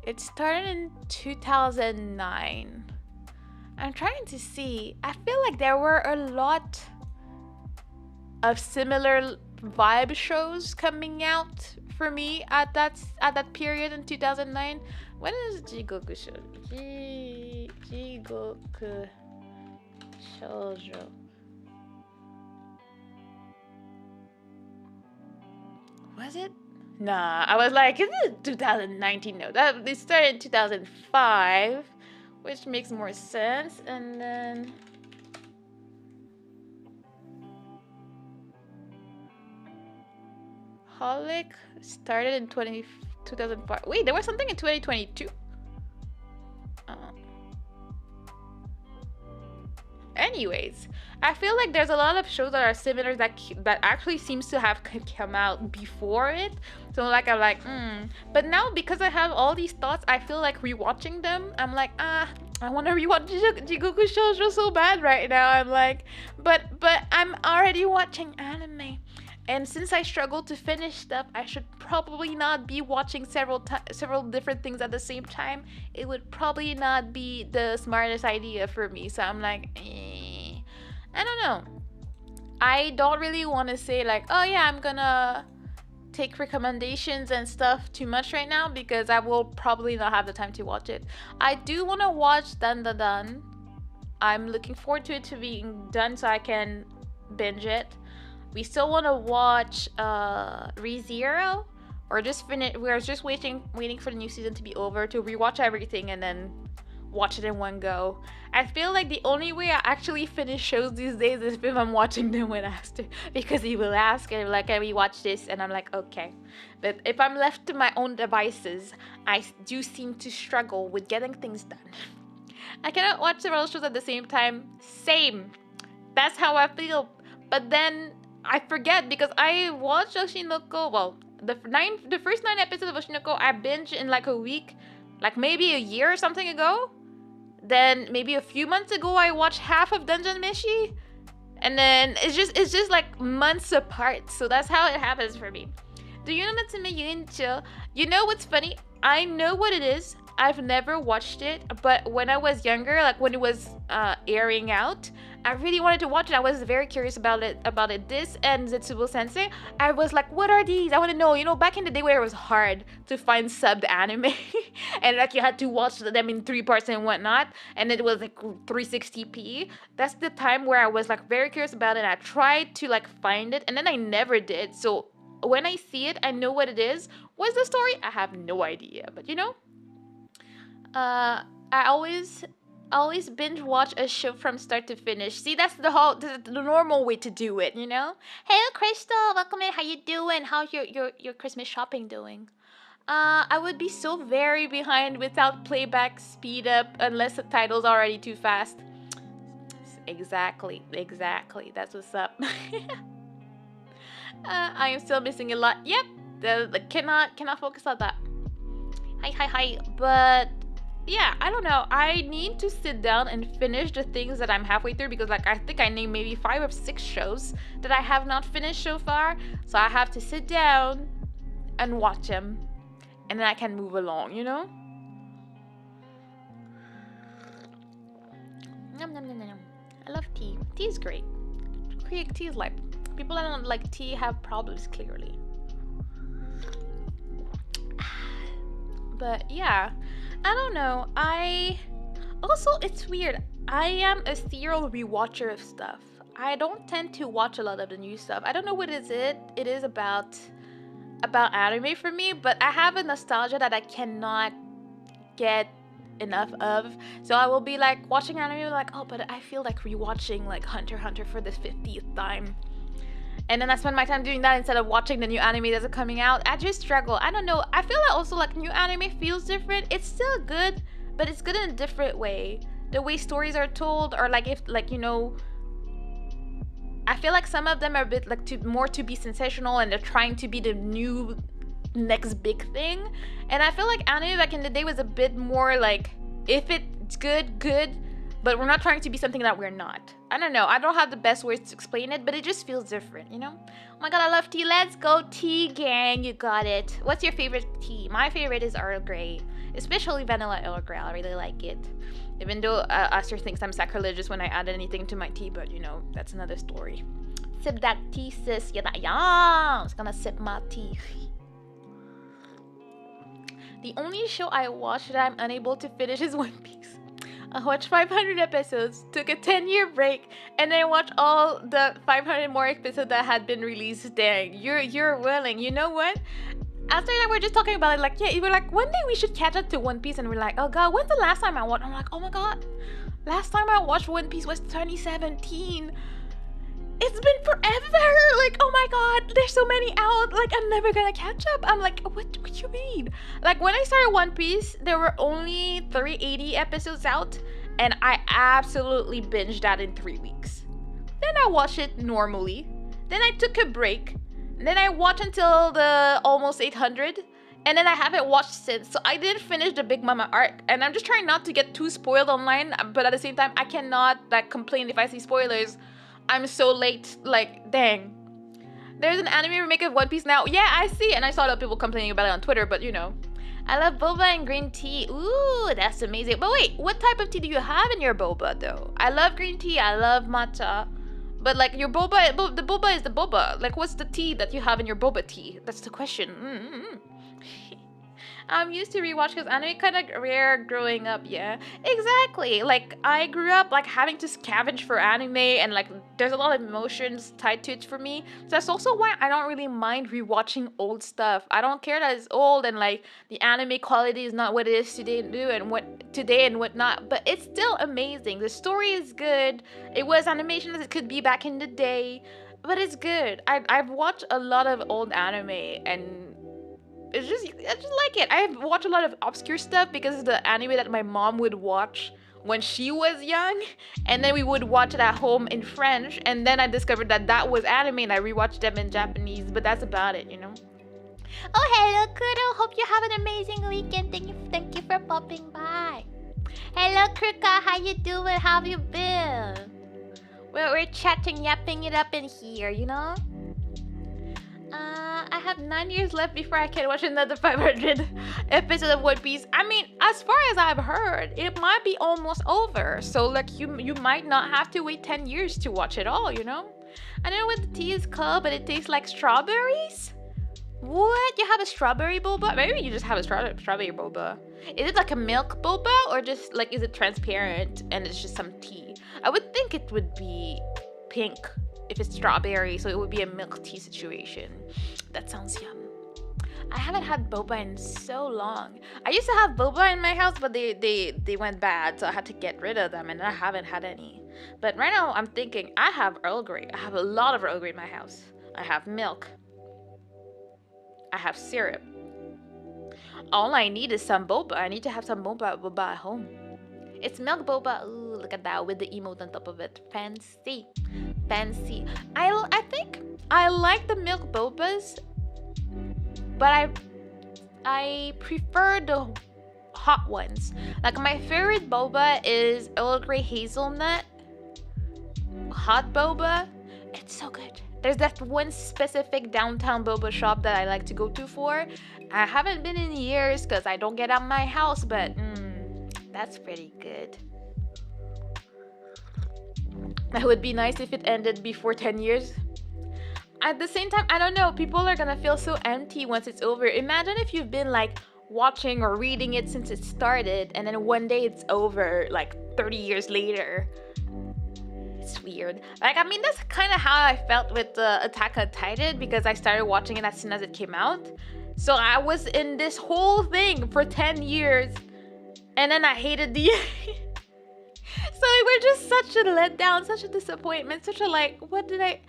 It started in 2009. I'm trying to see. I feel like there were a lot of similar vibe shows coming out for me at that period in 2009. When is Jigoku Shoujo? Jigoku Shoujo. Was it? Nah, I was like, is it 2019? No, that it started in 2005, which makes more sense. And then Holic started in 2005. Wait, there was something in 2022. Anyways, I feel like there's a lot of shows that are similar that actually seems to have come out before it. So like I'm like, But now because I have all these thoughts, I feel like rewatching them. I'm like, I want to rewatch Jigoku Shoujo so bad right now. I'm like, but I'm already watching anime. And since I struggle to finish stuff, I should probably not be watching several different things at the same time. It would probably not be the smartest idea for me. So I'm like, I don't know. I don't really want to say like, oh yeah, I'm gonna take recommendations and stuff too much right now because I will probably not have the time to watch it. I do want to watch Dan Da Dan. I'm looking forward to it to being done so I can binge it. We still want to watch ReZero, or just finish. We're just waiting for the new season to be over to rewatch everything and then watch it in one go. I feel like the only way I actually finish shows these days is if I'm watching them with Aster, because he will ask and like, "Can we watch this?" and I'm like, "Okay." But if I'm left to my own devices, I do seem to struggle with getting things done. I cannot watch several shows at the same time. Same. That's how I feel. But then I forget because I watched Oshinoko. Well, the first 9 episodes of Oshinoko I binged in like a week, like maybe a year or something ago. Then maybe a few months ago I watched half of Dungeon Meshi, and then it's just like months apart. So that's how it happens for me. Do you know Natsume Yuincho? You know what's funny? I know what it is. I've never watched it, but when I was younger, like when it was airing out, I really wanted to watch it. I was very curious about it. This and Zetsubo Sensei. I was like, what are these? I want to know. You know, back in the day where it was hard to find subbed anime, and like you had to watch them in 3 parts and whatnot, and it was like 360p. That's the time where I was like very curious about it. And I tried to like find it, and then I never did. So when I see it, I know what it is. What's the story? I have no idea. But you know, I always binge watch a show from start to finish. See, that's the normal way to do it. You know. Hey, Crystal, welcome in. How you doing? How's your Christmas shopping doing? I would be so very behind without playback speed up unless the title's already too fast. Exactly. That's what's up. I am still missing a lot. Yep. The cannot focus on that. Hi. But yeah, I don't know. I need to sit down and finish the things that I'm halfway through because like I think I named maybe 5 or 6 shows that I have not finished so far. So I have to sit down and watch them, and then I can move along. You know. Nom, nom, nom, nom. I love tea. Tea is great. Tea is life. People that don't like tea have problems, clearly. But yeah, I don't know. It's weird. I am a serial rewatcher of stuff. I don't tend to watch a lot of the new stuff. I don't know what it is about anime for me, but I have a nostalgia that I cannot get enough of. So I will be like watching anime like, oh, but I feel like rewatching like Hunter x Hunter for the 50th time. And then I spend my time doing that instead of watching the new anime that's coming out. I just struggle. I don't know. I feel like also like new anime feels different. It's still good, but it's good in a different way. The way stories are told, or like if like you know, I feel like some of them are a bit like to be sensational, and they're trying to be the new next big thing. And I feel like anime back in the day was a bit more like, if it's good, but we're not trying to be something that we're not. I don't know. I don't have the best words to explain it, but it just feels different, you know? Oh my god, I love tea. Let's go, tea gang. You got it. What's your favorite tea? My favorite is Earl Grey, especially vanilla Earl Grey. I really like it. Even though Aster thinks I'm sacrilegious when I add anything to my tea, but you know, that's another story. Sip that tea, sis. Yeah, I'm just gonna sip my tea. The only show I watch that I'm unable to finish is One Piece. I watched 500 episodes, took a 10-year break, and then watched all the 500 more episodes that had been released. Dang, you're willing. You know what? After that, we're just talking about it. Like, yeah, you were like, one day we should catch up to One Piece, and we're like, oh god, when's the last time I watched? I'm like, oh my god, last time I watched One Piece was 2017. It's been forever. Like, oh my god, there's so many out. Like, I'm never gonna catch up. I'm like, what you mean? Like, when I started One Piece, there were only 380 episodes out, and I absolutely binged that in 3 weeks. Then I watched it normally. Then I took a break. Then I watched until the almost 800, and then I haven't watched since. So I didn't finish the Big Mama arc, and I'm just trying not to get too spoiled online. But at the same time, I cannot like complain if I see spoilers. I'm so late. Like, dang. There's an anime remake of One Piece now. Yeah, I see. And I saw a lot of people complaining about it on Twitter, but you know. I love boba and green tea. Ooh, that's amazing. But wait, what type of tea do you have in your boba, though? I love green tea. I love matcha. But like your boba, the boba is the boba. Like, what's the tea that you have in your boba tea? That's the question. I'm used to rewatch because anime kind of rare growing up. Yeah, exactly. Like I grew up like having to scavenge for anime, and like there's a lot of emotions tied to it for me. So that's also why I don't really mind rewatching old stuff. I don't care that it's old and like the anime quality is not what it is today and whatnot. But it's still amazing. The story is good. It was animation as it could be back in the day, but it's good. I've watched a lot of old anime and I just like it. I've watched a lot of obscure stuff because it's the anime that my mom would watch when she was young, and then we would watch it at home in French, and then I discovered that was anime and I rewatched them in Japanese, but that's about it, you know. Oh, hello, Kuro. Hope you have an amazing weekend. Thank you for popping by. Hello, Krika. How you doing? How have you been? We're chatting, yapping it up in here, you know? I have 9 years left before I can watch another 500 episode of One Piece. I mean, as far as I've heard, it might be almost over. So, like, you might not have to wait 10 years to watch it all, you know? I don't know what the tea is called, but it tastes like strawberries? What? You have a strawberry boba? Maybe you just have a strawberry boba. Is it like a milk boba, or just like is it transparent and it's just some tea? I would think it would be pink if it's strawberry, so it would be a milk tea situation. That sounds yum. I haven't had boba in so long. I used to have boba in my house, but they went bad, so I had to get rid of them, and I haven't had any. But right now, I'm thinking I have Earl Grey. I have a lot of Earl Grey in my house. I have milk. I have syrup. All I need is some boba. I need to have some boba at home. It's milk boba. Ooh, look at that with the emote on top of it. Fancy. Fancy. I think I like the milk bobas, but I prefer the hot ones. Like my favorite boba is Earl Grey hazelnut hot boba. It's so good. There's that one specific downtown boba shop that I like to go to for. I haven't been in years because I don't get out of my house, but that's pretty good. That would be nice if it ended before 10 years. At the same time, I don't know, people are gonna feel so empty once it's over. Imagine if you've been like watching or reading it since it started, and then one day it's over, like 30 years later. It's weird. Like, I mean, that's kind of how I felt with Attack on Titan, because I started watching it as soon as it came out. So I was in this whole thing for 10 years, and then I hated the So it was just such a letdown, such a disappointment, such a like, what did I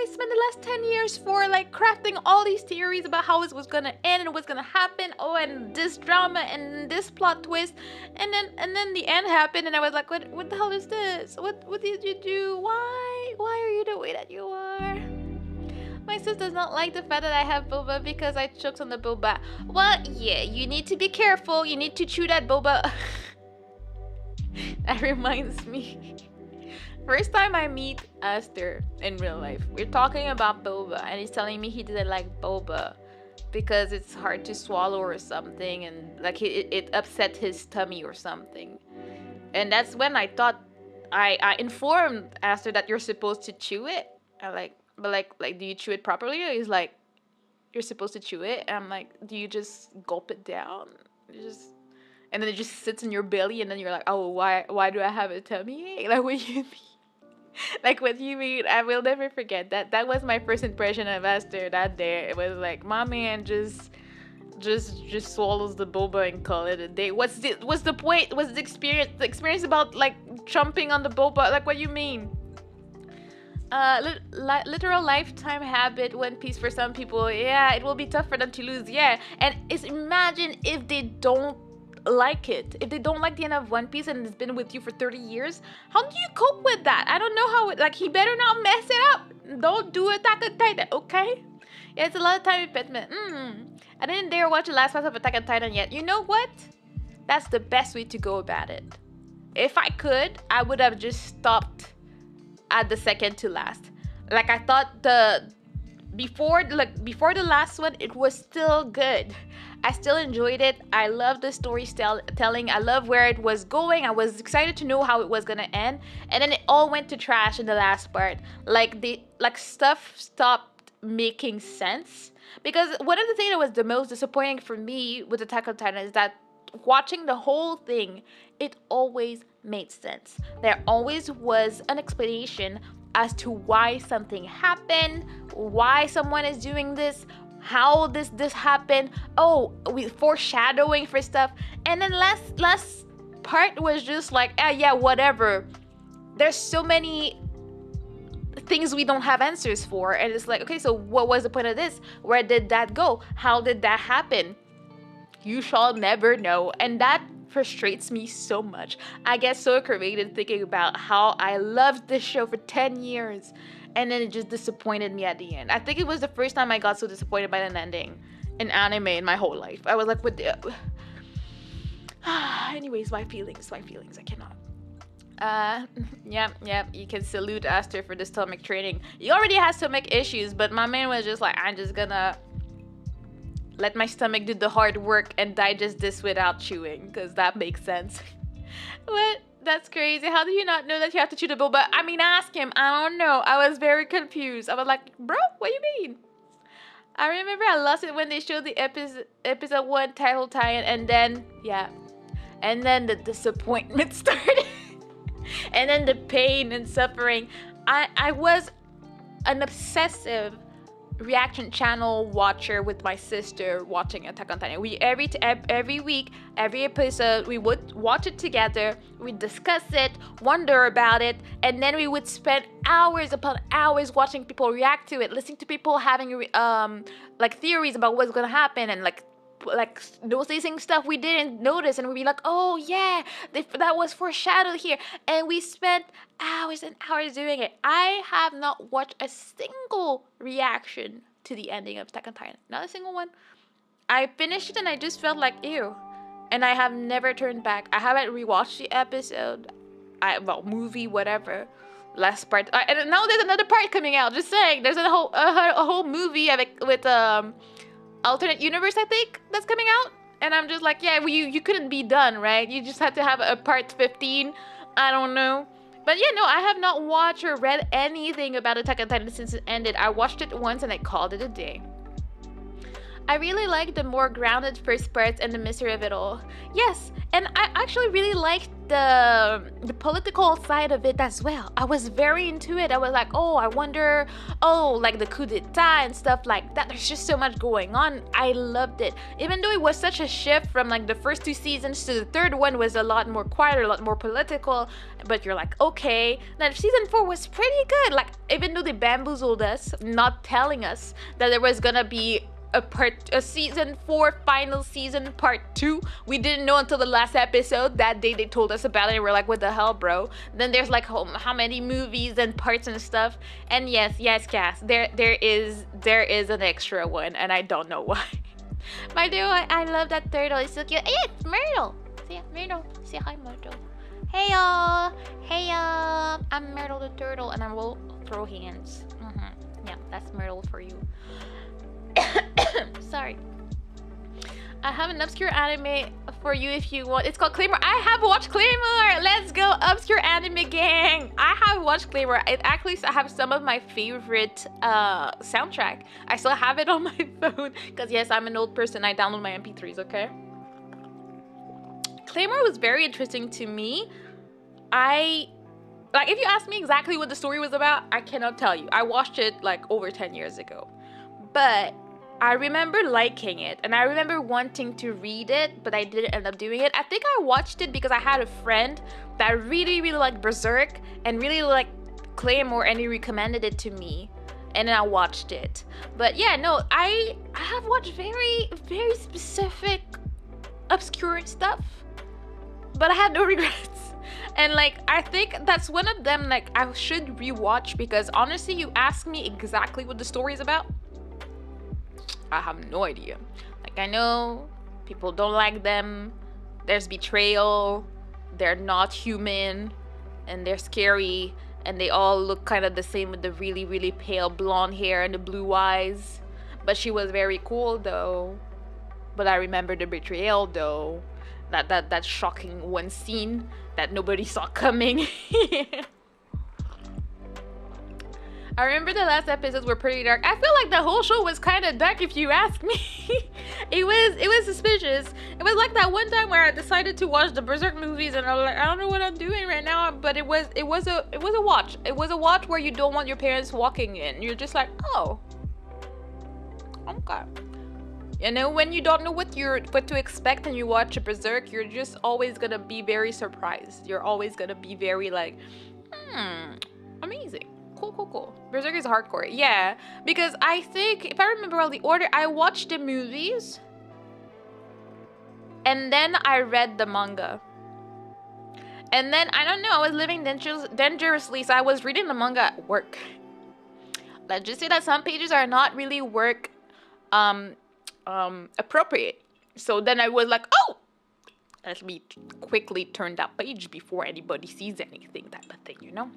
spend the last 10 years for, like crafting all these theories about how it was gonna end and what's gonna happen, oh, and this drama and this plot twist, and then the end happened, and I was like, what the hell is this? What did you do? Why are you the way that you are? My sis does not like the fact that I have boba because I choked on the boba. Well, yeah, you need to be careful. You need to chew that boba. That reminds me. First time I meet Aster in real life, we're talking about boba, and he's telling me he didn't like boba because it's hard to swallow or something, and like it upset his tummy or something. And that's when I thought I informed Aster that you're supposed to chew it. I like, but like, do you chew it properly? Or he's like, you're supposed to chew it. And I'm like, do you just gulp it down? And then it just sits in your belly, and then you're like, oh, why do I have a tummy ache? Like, what do you mean? Like, what do you mean? I will never forget that. That was my first impression of Esther that day. It was like, my man just swallows the boba and call it a day. What's the point? What's the experience? The experience about like chomping on the boba? Like, what do you mean? Literal lifetime habit, One Piece for some people. Yeah, it will be tough for them to lose. Yeah, and imagine if they don't like it. If they don't like the end of One Piece and it's been with you for 30 years, how do you cope with that? I don't know how. Like, he better not mess it up. Don't do Attack on Titan, okay? Yeah, it's a lot of time investment. I didn't dare watch the last part of Attack on Titan yet. You know what? That's the best way to go about it. If I could, I would have just stopped at the second to last. Like, I thought before the last one, it was still good. I still enjoyed it. I loved the storytelling. I love where it was going. I was excited to know how it was gonna end, and then it all went to trash in the last part. Like, stuff stopped making sense. Because one of the things that was the most disappointing for me with Attack on Titan is that watching the whole thing, it always made sense. There always was an explanation as to why something happened, why someone is doing this, how this happened. Oh, we foreshadowing for stuff. And then last part was just like, yeah, whatever. There's so many things we don't have answers for, and it's like, okay, so what was the point of this? Where did that go? How did that happen? You shall never know. And that frustrates me so much. I get so aggravated thinking about how I loved this show for 10 years, and then it just disappointed me at the end. I think it was the first time I got so disappointed by an ending in anime in my whole life. I was like, what the... Anyways, my feelings. I cannot. Uh, yep. You can salute Aster for the stomach training. He already has stomach issues, but my man was just like, I'm just gonna let my stomach do the hard work and digest this without chewing, because that makes sense. What? That's crazy. How do you not know that you have to chew the bowl? But I mean, ask him. I don't know. I was very confused. I was like, bro, what do you mean? I remember I lost it when they showed the episode 1 title tie-in, and then, yeah. And then the disappointment started. And then the pain and suffering. I was an obsessive reaction channel watcher with my sister watching Attack on Titan. We every week, every episode, we would watch it together. We'd discuss it, wonder about it, and then we would spend hours upon hours watching people react to it, listening to people having like theories about what's gonna happen, and like noticing stuff we didn't notice, and we'd be like, oh yeah, that was foreshadowed here, and we spent hours and hours doing it. I have not watched a single reaction to the ending of Attack on Titan, not a single one. I finished it and I just felt like ew, and I have never turned back. I haven't rewatched the episode, movie, whatever. Last part, and now there's another part coming out. Just saying, there's a whole movie with alternate universe, I think, that's coming out, and I'm just like, yeah, well, you couldn't be done, right? You just had to have a part 15. I don't know, but yeah, no, I have not watched or read anything about Attack on Titan since it ended. I watched it once and I called it a day. I really liked the more grounded first parts and the mystery of it all. Yes, and I actually really liked the political side of it as well. I was very into it. I was like, oh, I wonder, like the coup d'etat and stuff like that. There's just so much going on. I loved it. Even though it was such a shift from like the first 2 seasons to the third one was a lot more quieter, a lot more political. But you're like, okay. Then season 4 was pretty good. Like, even though they bamboozled us, not telling us that there was gonna be a season 4 final season part 2. We didn't know until the last episode. That day they told us about it and we're like, what the hell, bro? Then there's like how many movies and parts and stuff. And yes, Cass, there is an extra one, and I don't know why. By the way, I love that turtle. It's so cute. Hey, it's Myrtle. Say Myrtle. Say hi, Myrtle. Hey y'all. I'm Myrtle the turtle, and I will throw hands. Yeah, that's Myrtle for you. Sorry. I have an obscure anime for you if you want. It's called Claymore. I have watched Claymore. Let's go, obscure anime gang. I have watched Claymore. It actually have some of my favorite soundtrack. I still have it on my phone because yes, I'm an old person. I download my MP3s. Okay. Claymore was very interesting to me. If you ask me exactly what the story was about, I cannot tell you. I watched it like over 10 years ago. But I remember liking it, and I remember wanting to read it, but I didn't end up doing it. I think I watched it because I had a friend that really, really liked Berserk and really liked Claymore, and he recommended it to me, and then I watched it. But yeah, no, I have watched very, very specific, obscure stuff, but I had no regrets. And like, I think that's one of them like I should rewatch, because honestly, you ask me exactly what the story is about, I have no idea. Like, I know people don't like them. There's betrayal. They're not human. And they're scary. And they all look kind of the same with the really, really pale blonde hair and the blue eyes. But she was very cool, though. But I remember the betrayal, though. That shocking one scene that nobody saw coming. I remember the last episodes were pretty dark. I feel like the whole show was kind of dark, if you ask me. It was suspicious. It was like that one time where I decided to watch the Berserk movies, and I was like, I don't know what I'm doing right now. But it was a watch. It was a watch where you don't want your parents walking in. You're just like, oh, okay. You know, when you don't know what to expect and you watch a Berserk, you're just always gonna be very surprised. You're always gonna be very like, amazing. Cool. Berserk is hardcore. Yeah, because I think, if I remember well the order, I watched the movies and then I read the manga. And then, I don't know, I was living dangerously, so I was reading the manga at work. Let's just say that some pages are not really work appropriate. So then I was like, oh, Let me quickly turn that page before anybody sees anything, type of thing, you know?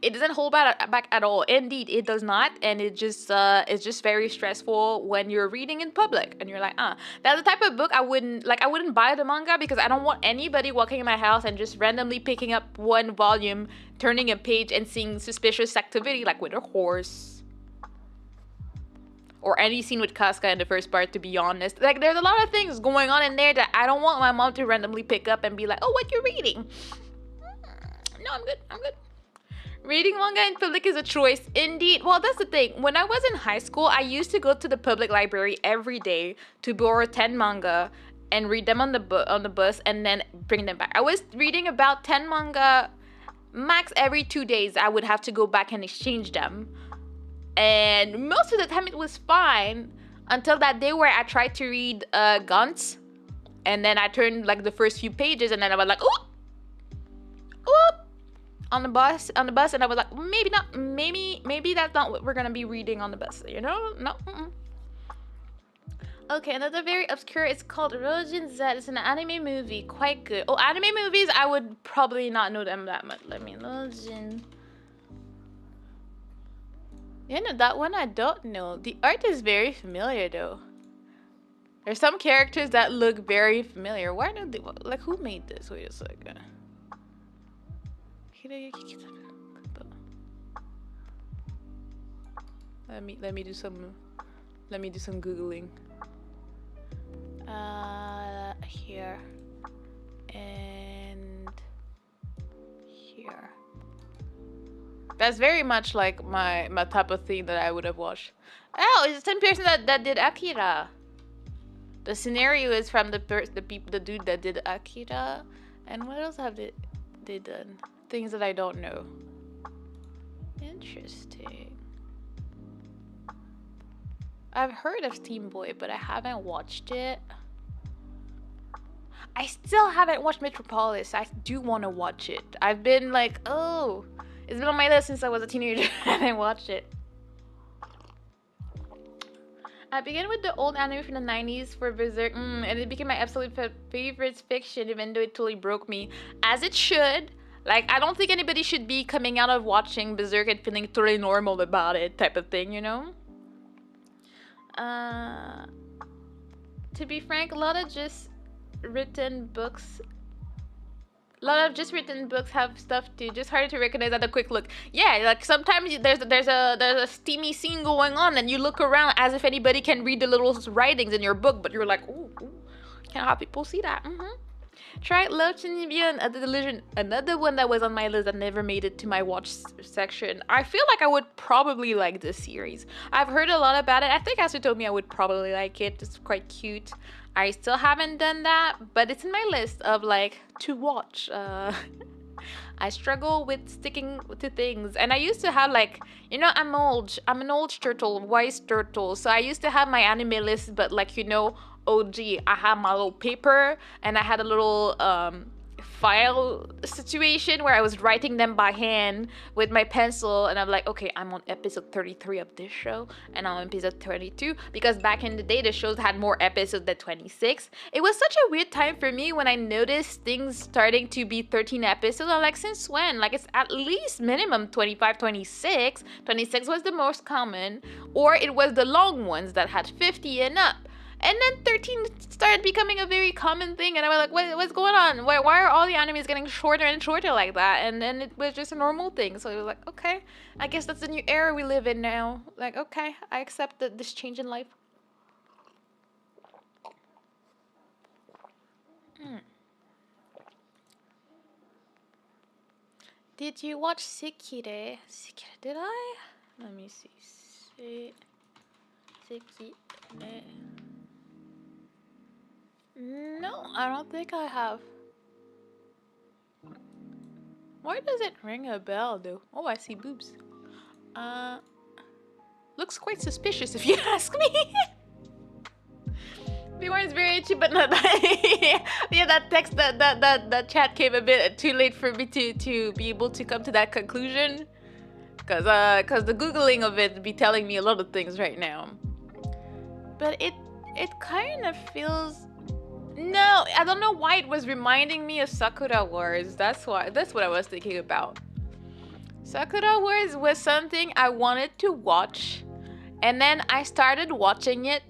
It doesn't hold back at all. Indeed, it does not, and it's just very stressful when you're reading in public and you're like, that's the type of book I wouldn't like. I wouldn't buy the manga because I don't want anybody walking in my house and just randomly picking up one volume, turning a page, and seeing suspicious activity like with a horse or any scene with Casca in the first part. To be honest, like there's a lot of things going on in there that I don't want my mom to randomly pick up and be like, "Oh, what you're reading?" No, I'm good. I'm good. Reading manga in public is a choice, indeed. Well, that's the thing. When I was in high school, I used to go to the public library every day to borrow 10 manga and read them on the bus and then bring them back. I was reading about 10 manga max every 2 days. I would have to go back and exchange them. And most of the time it was fine until that day where I tried to read Gantz, and then I turned like the first few pages and then I was like, "Oop! Oop!" on the bus, and I was like, maybe that's not what we're gonna be reading on the bus, you know? No. Okay, another very obscure. It's called Rojin Z. It's an anime movie, quite good. Oh, anime movies, I would probably not know them that much. Let me Rojin. You know, that one I don't know. The art is very familiar though. There's some characters that look very familiar. Why don't they, like, who made this? Wait a second. Let me do some googling. Here and here. That's very much like my type of thing that I would have watched. Oh, it's the same person that did Akira. The scenario is from the dude that did Akira. And what else have they done? Things that I don't know. Interesting. I've heard of Steam Boy, but I haven't watched it. I still haven't watched Metropolis. I do want to watch it. I've been like, oh, it's been on my list since I was a teenager. I haven't watched it. I began with the old anime from the 90s for Berserk, and it became my absolute favorite fiction, even though it totally broke me. As it should. Like, I don't think anybody should be coming out of watching Berserk and feeling totally normal about it, type of thing, you know? To be frank, a lot of just written books have stuff to just harder to recognize at a quick look. Yeah, like sometimes there's a steamy scene going on and you look around as if anybody can read the little writings in your book, but you're like, ooh, can't have people see that. Try Love Shinibia, another one that was on my list that never made it to my watch section. I feel like I would probably like this series. I've heard a lot about it. I think Asu told me I would probably like it. It's quite cute. I still haven't done that, but it's in my list of like to watch. I struggle with sticking to things, and I used to have like, you know, I'm an old turtle, wise turtle, so I used to have my anime list, but like, you know, OG, I had my little paper and I had a little file situation where I was writing them by hand with my pencil, and I'm like, okay, I'm on episode 33 of this show and I'm on episode 32, because back in the day the shows had more episodes than 26. It was such a weird time for me when I noticed things starting to be 13 episodes. I'm like, since when? Like, it's at least minimum 25, 26. 26 was the most common, or it was the long ones that had 50 and up. And then 13 started becoming a very common thing, and I was like, what's going on? Why are all the animes getting shorter and shorter like that? And then it was just a normal thing. So it was like, okay, I guess that's the new era we live in now. Like, okay, I accept this change in life. Did you watch Sekire? Did I? Let me see. Sekire. No, I don't think I have. Why does it ring a bell though? Oh, I see boobs. Looks quite suspicious if you ask me. B1 is very itchy, but not that. Yeah, that text, that chat came a bit too late for me to be able to come to that conclusion. Cause the googling of it be telling me a lot of things right now. But it kind of feels No, I don't know why it was reminding me of Sakura Wars. That's what I was thinking about. Sakura Wars was something I wanted to watch, and then I started watching it,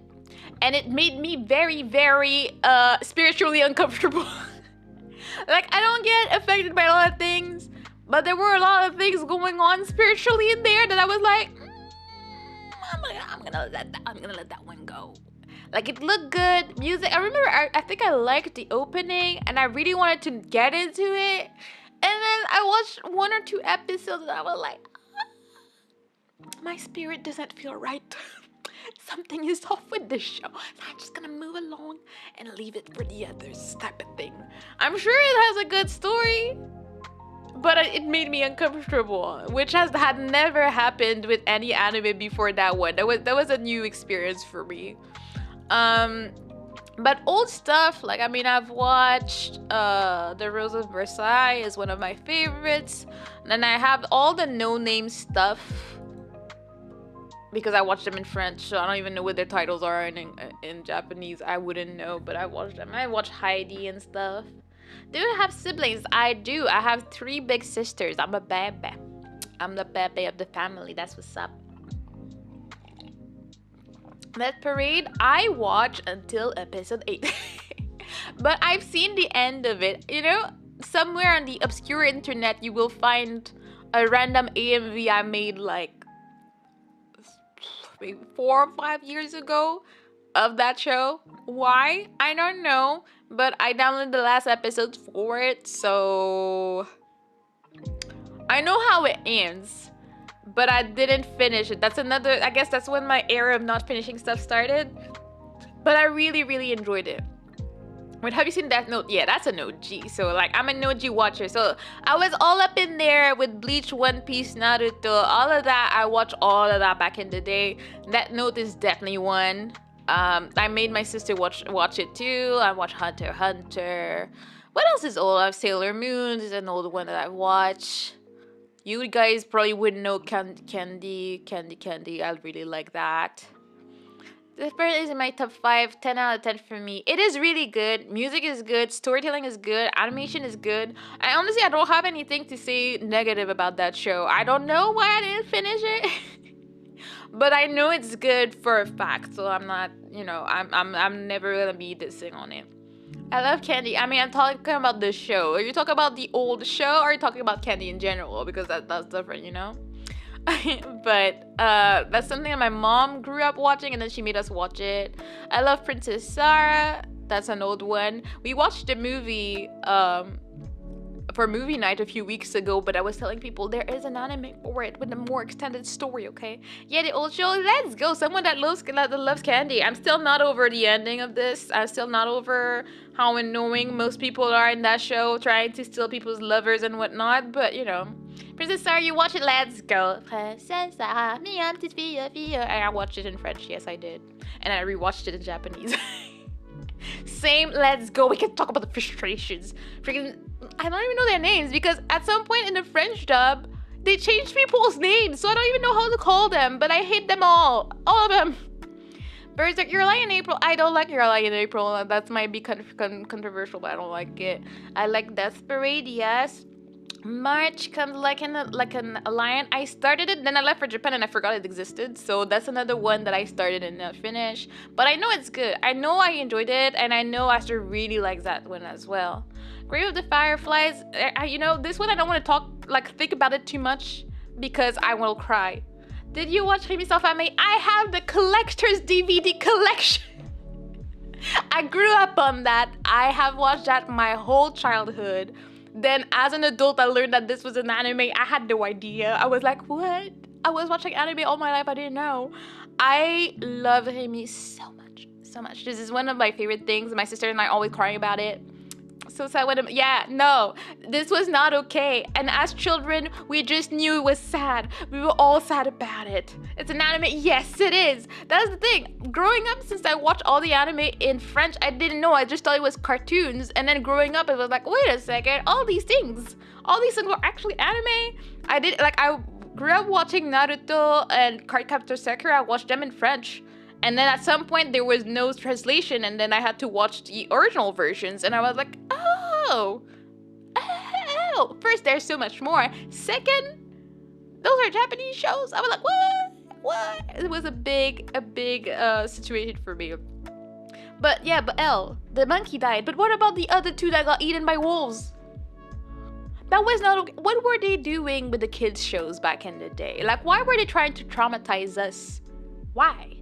and it made me very, very spiritually uncomfortable. Like, I don't get affected by a lot of things, but there were a lot of things going on spiritually in there that I was like, I'm gonna let that one go. Like, it looked good. Music. I remember. I think I liked the opening, and I really wanted to get into it. And then I watched one or two episodes, and I was like, my spirit doesn't feel right. Something is off with this show. So I'm just gonna move along and leave it for the others, type of thing. I'm sure it has a good story, but it made me uncomfortable, which had never happened with any anime before that one. That was a new experience for me. But old stuff, like, I mean, I've watched The Rose of Versailles is one of my favorites. And then I have all the no-name stuff because I watched them in French, so I don't even know what their titles are in Japanese. I wouldn't know, but I watched them. I watched Heidi and stuff. Do I have siblings? I do. I have 3 big sisters. I'm a baby. I'm the baby of the family. That's what's up. That Parade, I watched until episode 8. But I've seen the end of it. You know, somewhere on the obscure internet, you will find a random AMV I made like maybe 4 or 5 years ago of that show. Why? I don't know. But I downloaded the last episode for it, so I know how it ends. But I didn't finish it. That's another, I guess that's when my era of not finishing stuff started. But I really, really enjoyed it. Wait, have you seen Death Note? Yeah, that's an OG. So, like, I'm an OG watcher. So, I was all up in there with Bleach, One Piece, Naruto, all of that. I watched all of that back in the day. Death Note is definitely one. I made my sister watch it too. I watched Hunter x Hunter. What else is old? I have Sailor Moon is an old one that I watch. You guys probably wouldn't know Candy. I really like that. This bird is in my top 5, 10 out of 10 for me. It is really good. Music is good. Storytelling is good. Animation is good. I don't have anything to say negative about that show. I don't know why I didn't finish it. But I know it's good for a fact. So I'm not, I'm never gonna be dissing on it. I love Candy. I mean, I'm talking about the show. Are you talking about the old show, or are you talking about Candy in general? Because that's different, you know? But that's something that my mom grew up watching, and then she made us watch it. I love Princess Sarah. That's an old one. We watched the movie for movie night a few weeks ago, but I was telling people there is an anime for it with a more extended story, okay? Yeah, the old show, let's go. Someone that loves Candy. I'm still not over the ending of this. I'm still not over how annoying most people are in that show, trying to steal people's lovers and whatnot, but Princess Sarah, you watch it, let's go. Princess Sarah, miam petite fille. And I watched it in French, yes I did. And I rewatched it in Japanese. Same, let's go. We can talk about the frustrations. Freaking, I don't even know their names because at some point in the French dub, they changed people's names, so I don't even know how to call them, but I hate them all of them. Berserk, Your Lie in April. I don't like Your Lie in April. That might be controversial, but I don't like it. I like Death Parade, yes. March comes like an lion. I started it, then I left for Japan and I forgot it existed. So that's another one that I started and not finished. But I know it's good. I know I enjoyed it, and I know Aster really likes that one as well. Grave of the Fireflies. This one I don't want to think about it too much because I will cry. Did you watch Rémi Sans Famille? I have the collector's DVD collection. I grew up on that. I have watched that my whole childhood. Then as an adult, I learned that this was an anime. I had no idea. I was like, what? I was watching anime all my life. I didn't know. I love Rémi so much. So much. This is one of my favorite things. My sister and I always crying about it. So sad when this was not okay. And as children, we just knew it was sad. We were all sad about it. It's an anime. Yes, it is. That's the thing. Growing up, since I watched all the anime in French, I didn't know. I just thought it was cartoons. And then growing up, it was like, wait a second. All these things were actually anime. I grew up watching Naruto and Cardcaptor Sakura. I watched them in French. And then at some point there was no translation, and then I had to watch the original versions, and I was like, oh, first there's so much more. Second, those are Japanese shows. I was like, what? It was a big situation for me. But yeah, but the monkey died. But what about the other two that got eaten by wolves? That was not okay. What were they doing with the kids shows back in the day? Like, why were they trying to traumatize us? Why?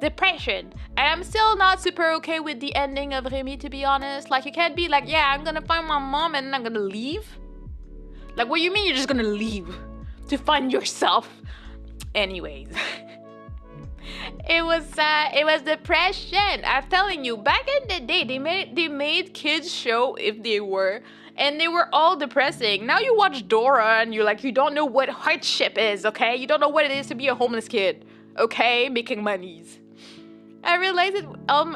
Depression. And I'm still not super okay with the ending of Remy, to be honest. Like, you can't be like, yeah, I'm gonna find my mom and then I'm gonna leave. Like, what do you mean you're just gonna leave to find yourself? Anyways. It was sad. It was depression. I'm telling you, back in the day, they made kids show if they were, and they were all depressing. Now you watch Dora and you're like, you don't know what hardship is, okay? You don't know what it is to be a homeless kid, okay? Making monies. I realized it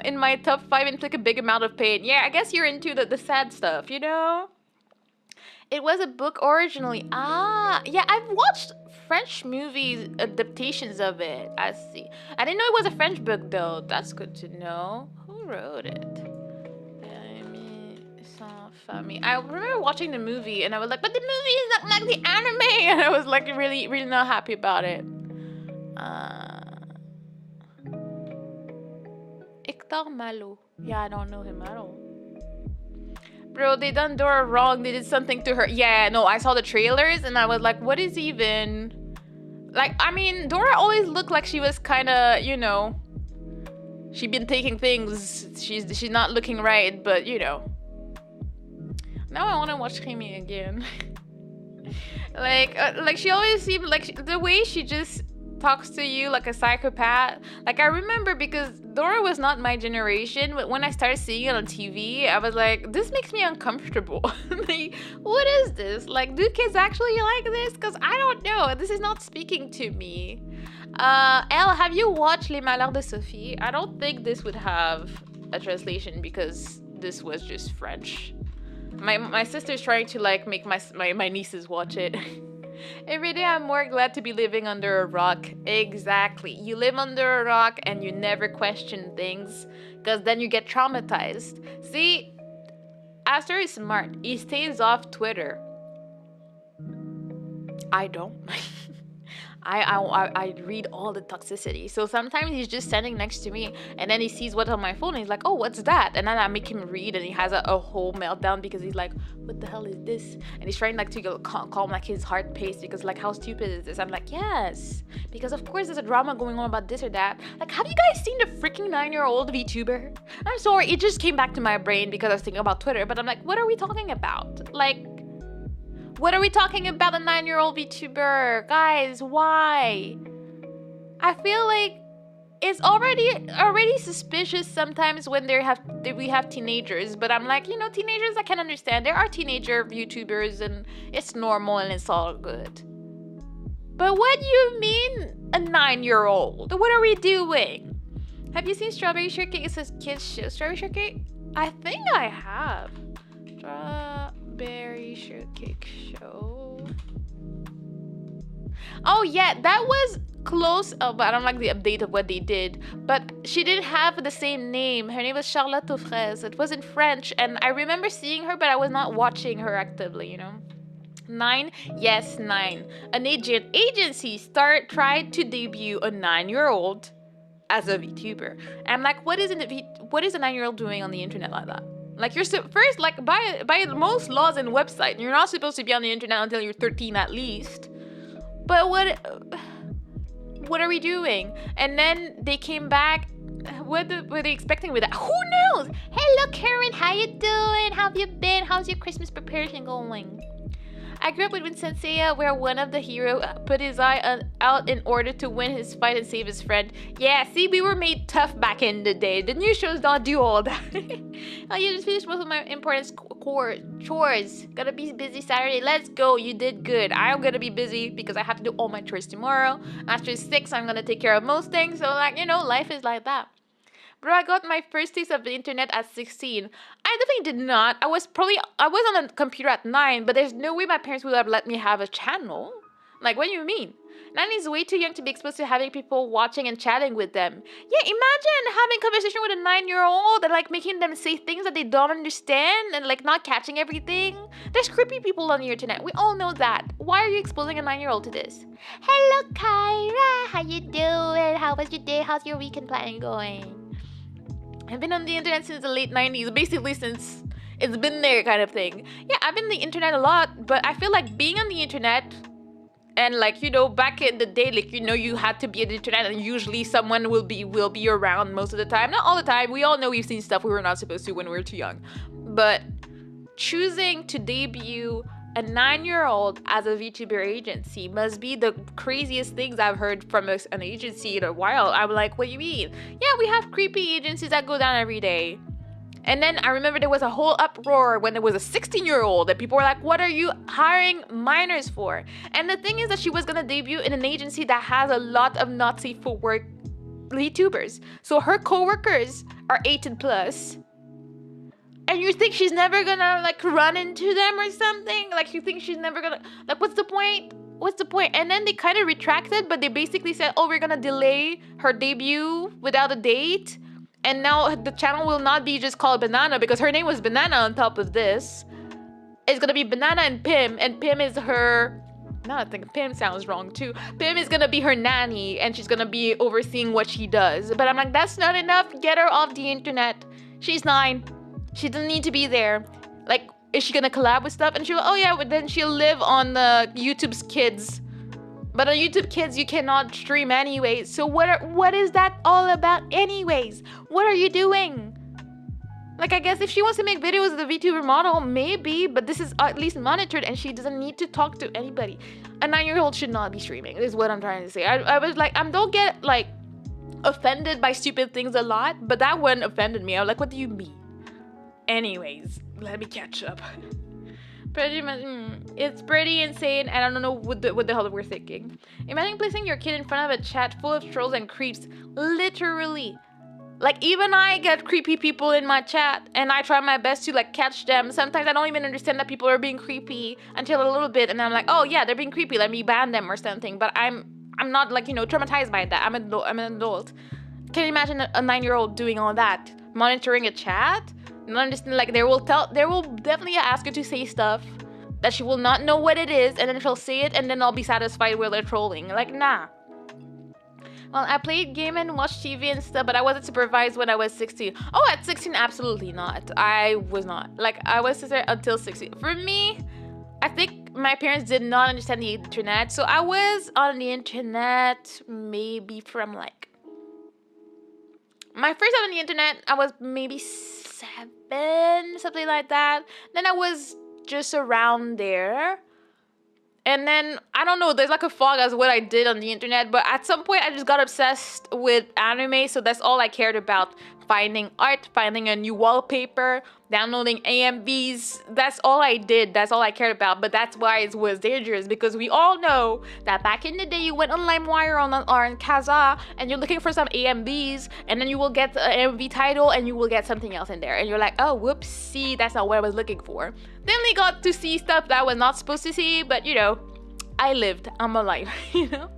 in my top 5 and took a big amount of pain. Yeah, I guess you're into the sad stuff, you know? It was a book originally. Yeah, I've watched French movies adaptations of it. I see. I didn't know it was a French book though. That's good to know. Who wrote it? I remember watching the movie and I was like, but the movie is not like the anime, and I was like really, really not happy about it. Hector Malo. Yeah, I don't know him at all. Bro, they done Dora wrong. They did something to her. Yeah, no, I saw the trailers and I was like, what is even... Like, I mean, Dora always looked like she was kind of, you know... She'd been taking things. She's not looking right, but, you know. Now I want to watch Remy again. like she always seemed like... the way she just talks to you like a psychopath. Like, I remember because Dora was not my generation, but when I started seeing it on TV, I was like, this makes me uncomfortable. Like, what is this? Like, do kids actually like this? Because I don't know. This is not speaking to me. Elle, have you watched Les Malheurs de Sophie? I don't think this would have a translation because this was just French. My sister's trying to like make my nieces watch it. Every day I'm more glad to be living under a rock. Exactly. You live under a rock and you never question things because then you get traumatized. See, Aster is smart. He stays off Twitter. I don't. I read all the toxicity. So sometimes he's just standing next to me and then he sees what's on my phone and he's like, oh, what's that? And then I make him read and he has a whole meltdown because he's like, what the hell is this? And he's trying like to calm like his heart pace because like, how stupid is this? I'm like, yes, because of course there's a drama going on about this or that. Like, have you guys seen the freaking 9-year-old VTuber? I'm sorry, it just came back to my brain because I was thinking about Twitter, but I'm like, what are we talking about? Like, what are we talking about, a 9-year-old VTuber? Guys, why? I feel like it's already suspicious sometimes when we have teenagers, but I'm like, you know, teenagers I can understand. There are teenager VTubers and it's normal and it's all good. But what do you mean a 9-year-old? What are we doing? Have you seen Strawberry Shortcake? It says kids show. Strawberry Shortcake? I think I have. Strawberry Shortcake show. Oh yeah, that was close. Oh, but I don't like the update of what they did. But she didn't have the same name. Her name was Charlotte aux Fraises. It was in French, and I remember seeing her, but I was not watching her actively, you know. 9? Yes, 9. An agency tried to debut a 9-year-old as a VTuber. And I'm like, what is a 9-year-old doing on the internet like that? Like, you're first, like, by most laws and website, you're not supposed to be on the internet until you're 13 at least. But what are we doing? And then they came back. What were they expecting with that? Who knows? Hello, Karen. How you doing? How have you been? How's your Christmas preparation going? I grew up with Vincent Seiya, where one of the heroes put his eye out in order to win his fight and save his friend. Yeah, see, we were made tough back in the day. The new shows don't do all that. Oh, you just finished most of my important chores. Gotta be busy Saturday. Let's go. You did good. I'm gonna be busy because I have to do all my chores tomorrow. After 6, I'm gonna take care of most things. So, like, you know, life is like that. Bro, I got my first taste of the internet at 16. I definitely did not. I was on a computer at 9, but there's no way my parents would have let me have a channel. Like, what do you mean? 9 is way too young to be exposed to having people watching and chatting with them. Yeah, imagine having conversation with a 9-year-old and like making them say things that they don't understand and like not catching everything. There's creepy people on the internet. We all know that. Why are you exposing a 9-year-old to this? Hello, Kyra. How you doing? How was your day? How's your weekend plan going? I've been on the internet since the late 90s, basically since it's been there kind of thing. Yeah, I've been on the internet a lot, but I feel like being on the internet and like, you know, back in the day, like, you know, you had to be on the internet and usually someone will be around most of the time. Not all the time. We all know we've seen stuff we were not supposed to when we were too young. But choosing to debut a 9-year-old as a VTuber agency must be the craziest things I've heard from an agency in a while. I'm like, what do you mean? Yeah, we have creepy agencies that go down every day. And then I remember there was a whole uproar when there was a 16-year-old and people were like, what are you hiring minors for? And the thing is that she was going to debut in an agency that has a lot of not safe for work VTubers. So her coworkers are 18 plus. And you think she's never gonna like run into them or something? Like you think she's never gonna, like, what's the point? What's the point? And then they kind of retracted, but they basically said, oh, we're gonna delay her debut without a date. And now the channel will not be just called Banana because her name was Banana on top of this. It's gonna be Banana and Pim is her... No, I think Pim sounds wrong too. Pim is gonna be her nanny and she's gonna be overseeing what she does. But I'm like, that's not enough. Get her off the internet. She's 9. She doesn't need to be there. Like, is she gonna collab with stuff? And she'll, oh yeah, but then she'll live on the YouTube's Kids. But on YouTube Kids, you cannot stream anyways. So what is that all about anyways? What are you doing? Like, I guess if she wants to make videos as a VTuber model, maybe. But this is at least monitored and she doesn't need to talk to anybody. A 9-year-old should not be streaming, is what I'm trying to say. I was like, don't get, like, offended by stupid things a lot. But that one offended me. I was like, what do you mean? Anyways, let me catch up. Pretty much, it's pretty insane, and I don't know what the hell we're thinking. Imagine placing your kid in front of a chat full of trolls and creeps. Literally. Like, even I get creepy people in my chat, and I try my best to, like, catch them. Sometimes I don't even understand that people are being creepy until a little bit, and I'm like, oh, yeah, they're being creepy, let me ban them or something. But I'm not, like, you know, traumatized by that. I'm an adult. Can you imagine a 9-year-old doing all that? Monitoring a chat? And understand, like, they will definitely ask her to say stuff that she will not know what it is, and then she'll say it, and then I'll be satisfied with her trolling. Like, nah. Well, I played game and watched TV and stuff, but I wasn't supervised when I was 16. Oh, at 16, absolutely not. I was not. Like, I was there until 16. For me, I think my parents did not understand the internet, so I was on the internet maybe from, like, my first time on the internet, I was maybe 7, something like that. Then I was just around there. And then, I don't know, there's like a fog as what I did on the internet. But at some point, I just got obsessed with anime. So that's all I cared about. Finding art, finding a new wallpaper, downloading AMVs. That's all I did. That's all I cared about. But that's why it was dangerous. Because we all know that back in the day, you went on LimeWire or on Kazaa. And you're looking for some AMVs. And then you will get an AMV title. And you will get something else in there. And you're like, oh, whoopsie. That's not what I was looking for. Then we got to see stuff that I was not supposed to see. But, you know, I lived. I'm alive, you know.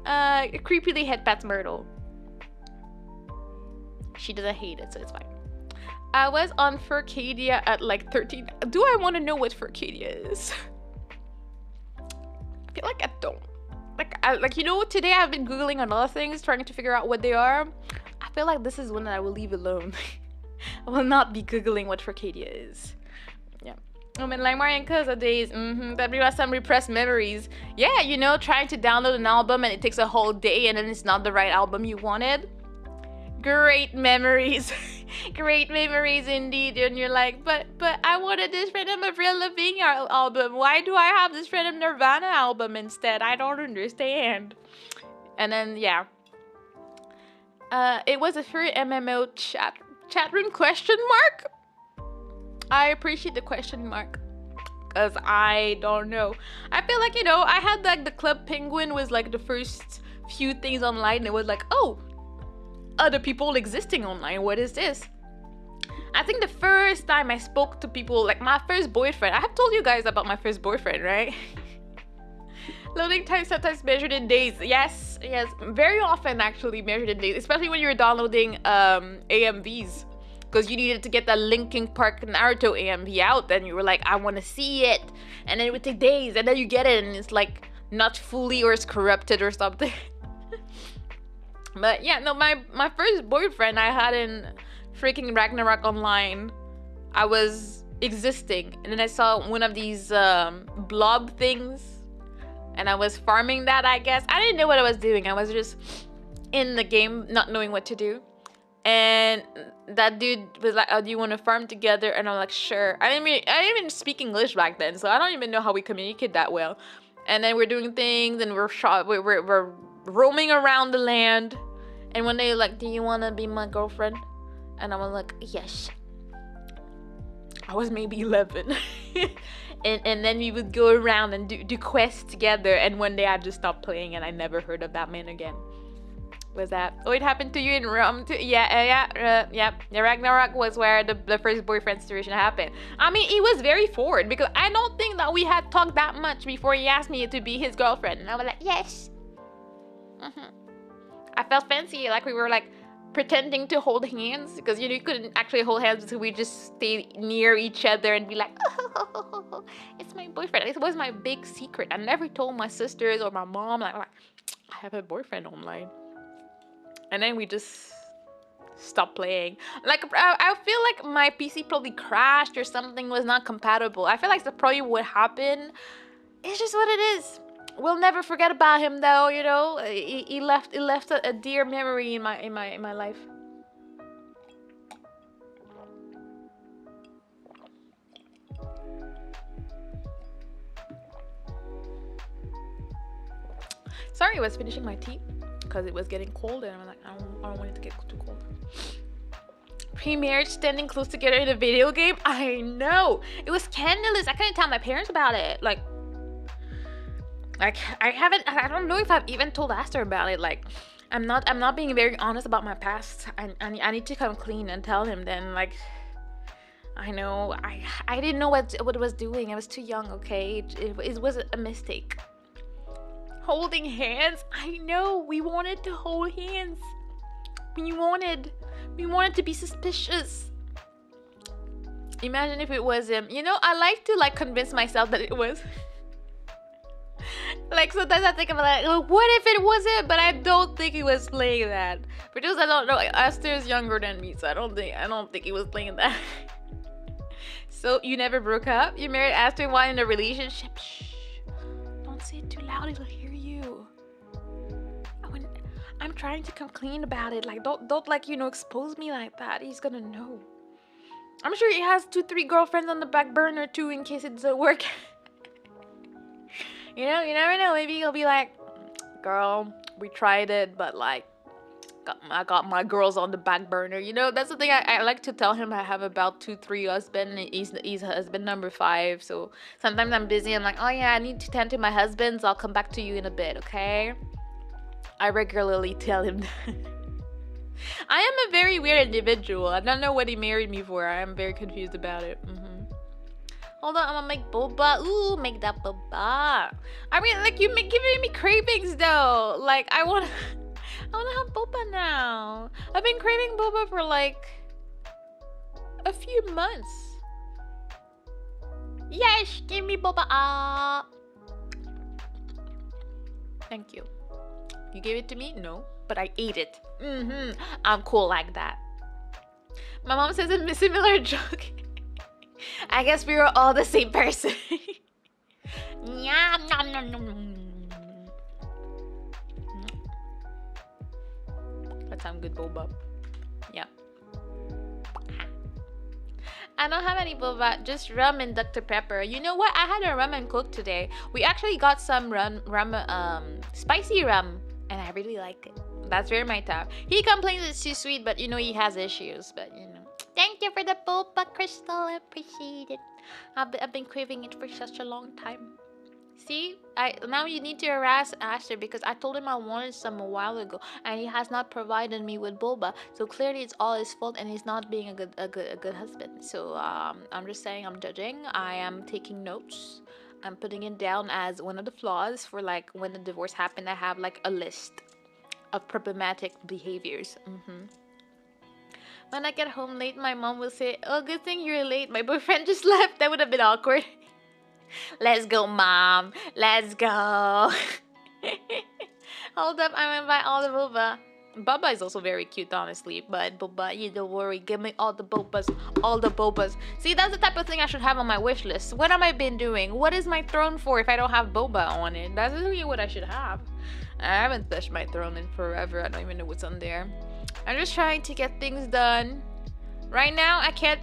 Creepily head pats Myrtle. She doesn't hate it, so it's fine. I was on Furcadia at like 13. Do I want to know what Furcadia is? I feel like I don't. Like, you know, today I've been Googling on other things, trying to figure out what they are. I feel like this is one that I will leave alone. I will not be Googling what Furcadia is. Yeah. I'm in LimeWire and Kazaa days. That brings back some repressed memories. Yeah, you know, trying to download an album and it takes a whole day and then it's not the right album you wanted. Great memories. Great memories indeed. And you're like, but I wanted this Freedom of Real Lavigne album. Why do I have this Freedom Nirvana album instead? I don't understand. And then, yeah. It was a free MMO chat room question mark? I appreciate the question mark. Because I don't know. I feel like, you know, I had like the Club Penguin was like the first few things online. It was like, oh, other people existing online. What is this? I think the first time I spoke to people, like my first boyfriend, I have told you guys about my first boyfriend, right? Loading time sometimes measured in days. Yes, yes, very often actually measured in days, especially when you're downloading AMVs, because you needed to get that Linkin Park Naruto AMV out, and you were like, I want to see it, and then it would take days, and then you get it, and it's like not fully or it's corrupted or something. But yeah, no, my first boyfriend I had in freaking Ragnarok Online, I was existing, and then I saw one of these blob things, and I was farming that, I guess. I didn't know what I was doing. I was just in the game, not knowing what to do. And that dude was like, "Oh, do you want to farm together?" And I'm like, "Sure." I didn't even speak English back then, so I don't even know how we communicate that well. And then we're doing things, and we're roaming around the land. And one day, like, "Do you want to be my girlfriend?" And I was like, "Yes." I was maybe 11. and then we would go around and do quests together. And one day I just stopped playing, and I never heard of that man again. Was that? Oh, it happened to you in Rome too? Yeah. The Ragnarok was where the first boyfriend situation happened. I mean, he was very forward, because I don't think that we had talked that much before he asked me to be his girlfriend. And I was like, yes. I felt fancy, like we were like pretending to hold hands, because you couldn't actually hold hands, so we just stay near each other and be like, oh, it's my boyfriend. It was my big secret. I never told my sisters or my mom, like I have a boyfriend online. And then we just stopped playing. Like, I feel like my PC probably crashed or something was not compatible. I feel like that's probably what happened. It's just what it is. We'll never forget about him, though. He left a dear memory in my life. Sorry, I was finishing my tea because it was getting cold, and I'm like, I don't want it to get too cold. Pre-marriage standing close together in a video game? I know. It was scandalous. I couldn't tell my parents about it. Like I don't know if I've even told Aster about it. Like, I'm not being very honest about my past. I need to come clean and tell him then. Like, I know I didn't know what I was doing. I was too young, okay? It was a mistake. Holding hands? I know, we wanted to hold hands. We wanted to be suspicious. Imagine if it was him. I like to convince myself that it was. Like, sometimes I think about like, what if it wasn't? But I don't think he was playing that. For those that don't know, Aster is younger than me, so I don't think he was playing that. So you never broke up? You married Aster while in a relationship? Shh. Don't say it too loud, he'll hear you. I'm trying to come clean about it. Like, don't expose me like that. He's gonna know. I'm sure he has 2-3 girlfriends on the back burner too, in case it doesn't work. You never know. Maybe he'll be like, girl, we tried it, but like, I got my girls on the back burner. That's the thing I like to tell him. I have about 2-3 husbands. He's husband number 5. So sometimes I'm busy. I'm like, oh yeah, I need to tend to my husbands. I'll come back to you in a bit, okay? I regularly tell him that. I am a very weird individual. I don't know what he married me for. I am very confused about it. Hold on, I'm gonna make boba. Ooh, make that boba. I mean, like, giving me cravings though. Like, I wanna have boba now. I've been craving boba for like a few months. Yes, give me boba. Thank you. You gave it to me? No, but I ate it. I'm cool like that. My mom says a similar joke. I guess we were all the same person. Yum, nom, nom, nom. That sounds good, boba. Yeah. I don't have any boba, just rum and Dr. Pepper. You know what? I had a rum and coke today. We actually got some spicy rum, and I really like it. That's very my type. He complains it's too sweet, but he has issues. But thank you for the boba, Crystal. I appreciate it. I've been craving it for such a long time. See, now you need to harass Aster, because I told him I wanted some a while ago, and he has not provided me with boba. So clearly, it's all his fault, and he's not being a good husband. So I'm just saying, I'm judging. I am taking notes. I'm putting it down as one of the flaws for like when the divorce happened. I have like a list of problematic behaviors. When I get home late, my mom will say, "Oh, good thing you're late. My boyfriend just left." That would have been awkward. Let's go, mom. Let's go. Hold up, I'm gonna buy all the boba. Bubba is also very cute, honestly. But Boba, you don't worry. Give me all the bobas. All the bobas. See, that's the type of thing I should have on my wish list. What have I been doing? What is my throne for if I don't have boba on it? That's really what I should have. I haven't touched my throne in forever. I don't even know what's on there. I'm just trying to get things done. Right now, I can't...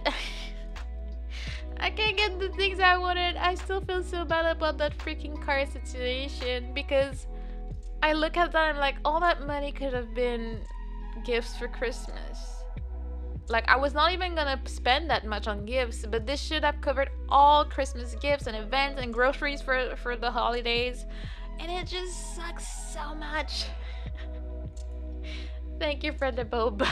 I can't get the things I wanted. I still feel so bad about that freaking car situation because I look at that and I'm like, all that money could have been gifts for Christmas. Like, I was not even gonna spend that much on gifts, but this should have covered all Christmas gifts and events and groceries for the holidays. And it just sucks so much. Thank you for the boba.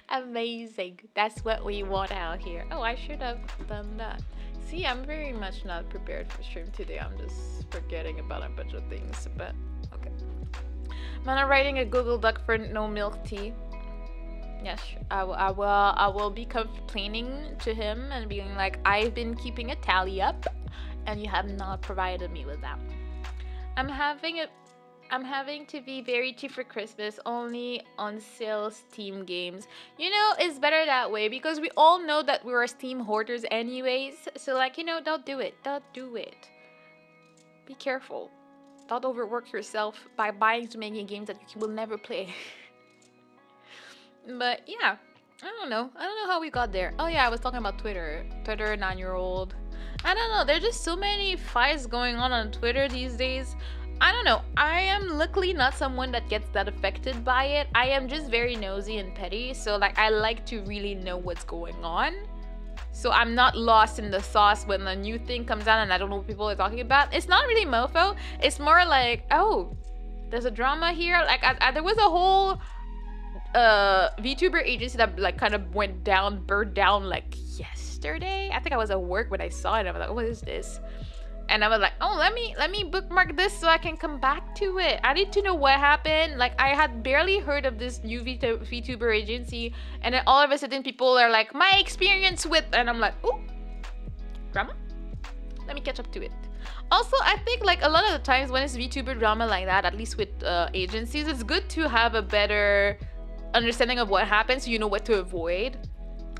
Amazing. That's what we want out here. Oh, I should have done that. See, I'm very much not prepared for stream today. I'm just forgetting about a bunch of things, but okay. Man, I'm writing a Google Doc for no milk tea. Yes, I will be complaining to him and being like, I've been keeping a tally up and you have not provided me with that. I'm having to be very cheap for Christmas, only on sale Steam games. You know, it's better that way because we all know that we're Steam hoarders anyways. So like, you know, don't do it. Don't do it. Be careful. Don't overwork yourself by buying too many games that you will never play. But yeah, I don't know how we got there. Oh yeah, I was talking about Twitter 9-year-old. I don't know, there's just so many fights going on Twitter these days. I don't know. I am luckily not someone that gets that affected by it. I am just very nosy and petty. So like I like to really know what's going on. So I'm not lost in the sauce when a new thing comes out and I don't know what people are talking about. It's not really mofo. It's more like, oh, there's a drama here. Like there was a whole VTuber agency that like kind of burned down like yesterday. I think I was at work when I saw it. I was like, what is this? And I was like, oh, let me bookmark this so I can come back to it. I need to know what happened. Like, I had barely heard of this new VTuber agency. And then all of a sudden, people are like, my experience with... And I'm like, oh, drama? Let me catch up to it. Also, I think, like, a lot of the times when it's VTuber drama like that, at least with agencies, it's good to have a better understanding of what happens so you know what to avoid.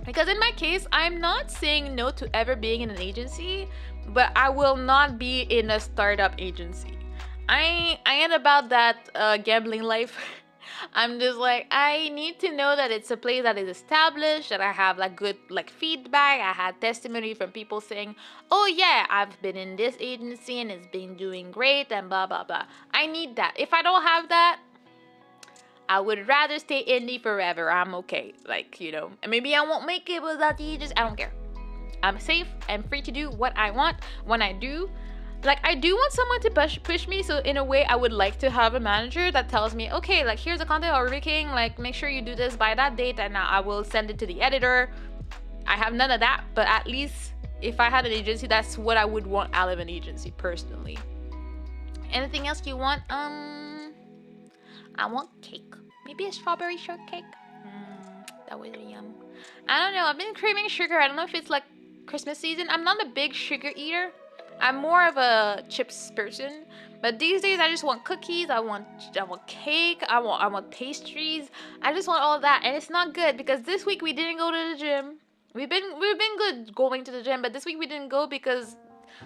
Because in my case, I'm not saying no to ever being in an agency, but I will not be in a startup agency. I ain't about that gambling life. I'm just like, I need to know that it's a place that is established, that I have like good like feedback. I had testimony from people saying, oh yeah, I've been in this agency and it's been doing great and blah blah blah. I need that. If I don't have that, I would rather stay indie forever. I'm okay. Like, you know, and maybe I won't make it without the agency. I don't care. I'm safe and free to do what I want when I do. Like, I do want someone to push me. So in a way, I would like to have a manager that tells me, okay, like, here's the content we're making. Like, make sure you do this by that date and I will send it to the editor. I have none of that. But at least if I had an agency, that's what I would want out of an agency personally. Anything else you want? I want cake. Maybe a strawberry shortcake. That would be yum. I don't know. I've been craving sugar. I don't know if it's like Christmas season. I'm not a big sugar eater. I'm more of a chips person. But these days I just want cookies. I want cake. I want pastries. I just want all that. And it's not good because this week we didn't go to the gym. We've been good going to the gym, but this week we didn't go because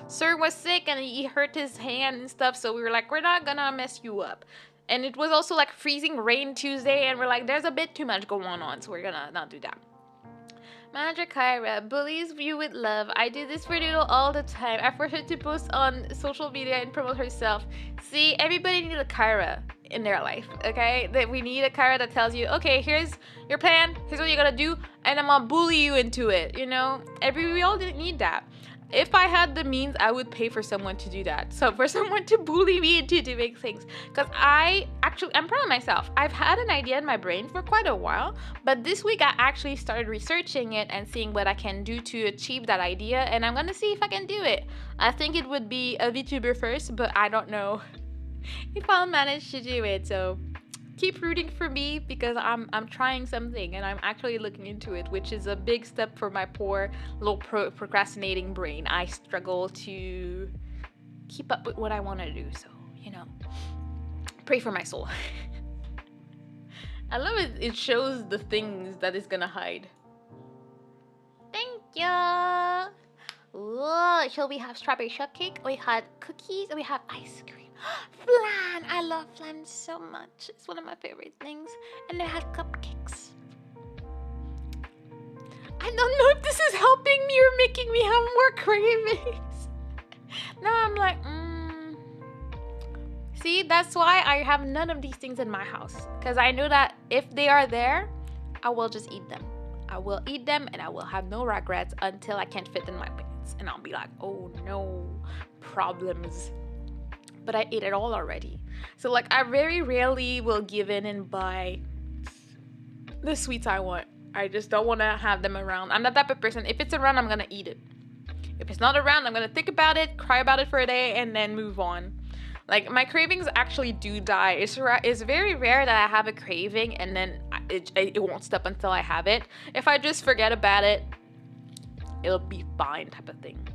Sir was sick and he hurt his hand and stuff. So we were like, we're not gonna mess you up. And it was also like freezing rain Tuesday, and we're like, there's a bit too much going on, so we're gonna not do that. Manager Kyra, bullies you with love. I do this for Doodle all the time. I force her to post on social media and promote herself. See, everybody needs a Kyra in their life, okay? That we need a Kyra that tells you, okay, here's your plan, here's what you're gonna do, and I'm gonna bully you into it, you know? We all didn't need that. If I had the means, I would pay for someone to do that. So for someone to bully me into doing things. Because I'm proud of myself. I've had an idea in my brain for quite a while. But this week I actually started researching it and seeing what I can do to achieve that idea. And I'm going to see if I can do it. I think it would be a VTuber first, but I don't know if I'll manage to do it. So keep rooting for me because I'm trying something and I'm actually looking into it, which is a big step for my poor little procrastinating brain. I struggle to keep up with what I want to do, so pray for my soul. I love it. It shows the things that it's gonna hide. Thank you. Whoa, so we have strawberry shortcake, we had cookies, and we have ice cream. Flan! I love flan so much. It's one of my favorite things. And they had cupcakes. I don't know if this is helping me or making me have more cravings. Now I'm like, See, that's why I have none of these things in my house. Because I know that if they are there, I will just eat them. I will eat them and I will have no regrets until I can't fit in my pants. And I'll be like, oh no, problems. But I ate it all already. So like I very rarely will give in and buy the sweets I want. I just don't want to have them around. I'm not that type of person. If it's around, I'm going to eat it. If it's not around, I'm going to think about it, cry about it for a day, and then move on. Like my cravings actually do die. It's very rare that I have a craving and then it won't stop until I have it. If I just forget about it, it'll be fine type of thing.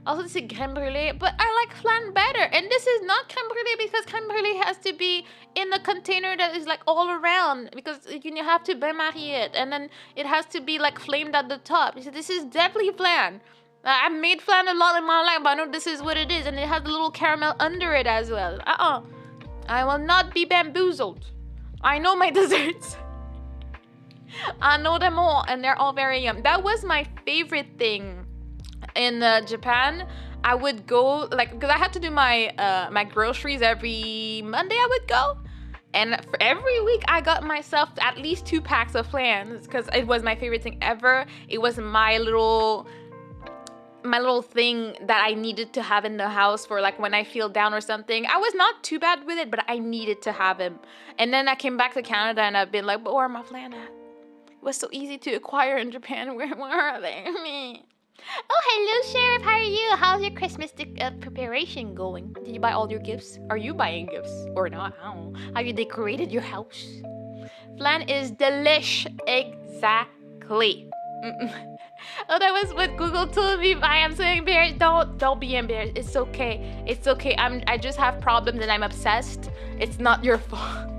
Also, this is crème brûlée, but I like flan better. And this is not crème brûlée because crème brûlée has to be in a container that is like all around because you have to bain-marie it. And then it has to be like flamed at the top. So this is definitely flan. I've made flan a lot in my life, but I know this is what it is. And it has a little caramel under it as well. I will not be bamboozled. I know my desserts. I know them all, and they're all very yum. That was my favorite thing. In Japan, I would go because I had to do my my groceries every Monday. I would go, and for every week I got myself at least 2 packs of flans because it was my favorite thing ever. It was my little thing that I needed to have in the house for like when I feel down or something. I was not too bad with it, but I needed to have him. And then I came back to Canada and I've been like, but where are my flan at? It was so easy to acquire in Japan. Where are they? Me. Oh, hello, Sheriff. How are you? How's your Christmas preparation going? Did you buy all your gifts? Are you buying gifts? Or not? I don't know. Have you decorated your house? Flan is delish. Exactly. Oh, that was what Google told me. I am so embarrassed. Don't be embarrassed. It's okay. It's okay. I just have problems and I'm obsessed. It's not your fault.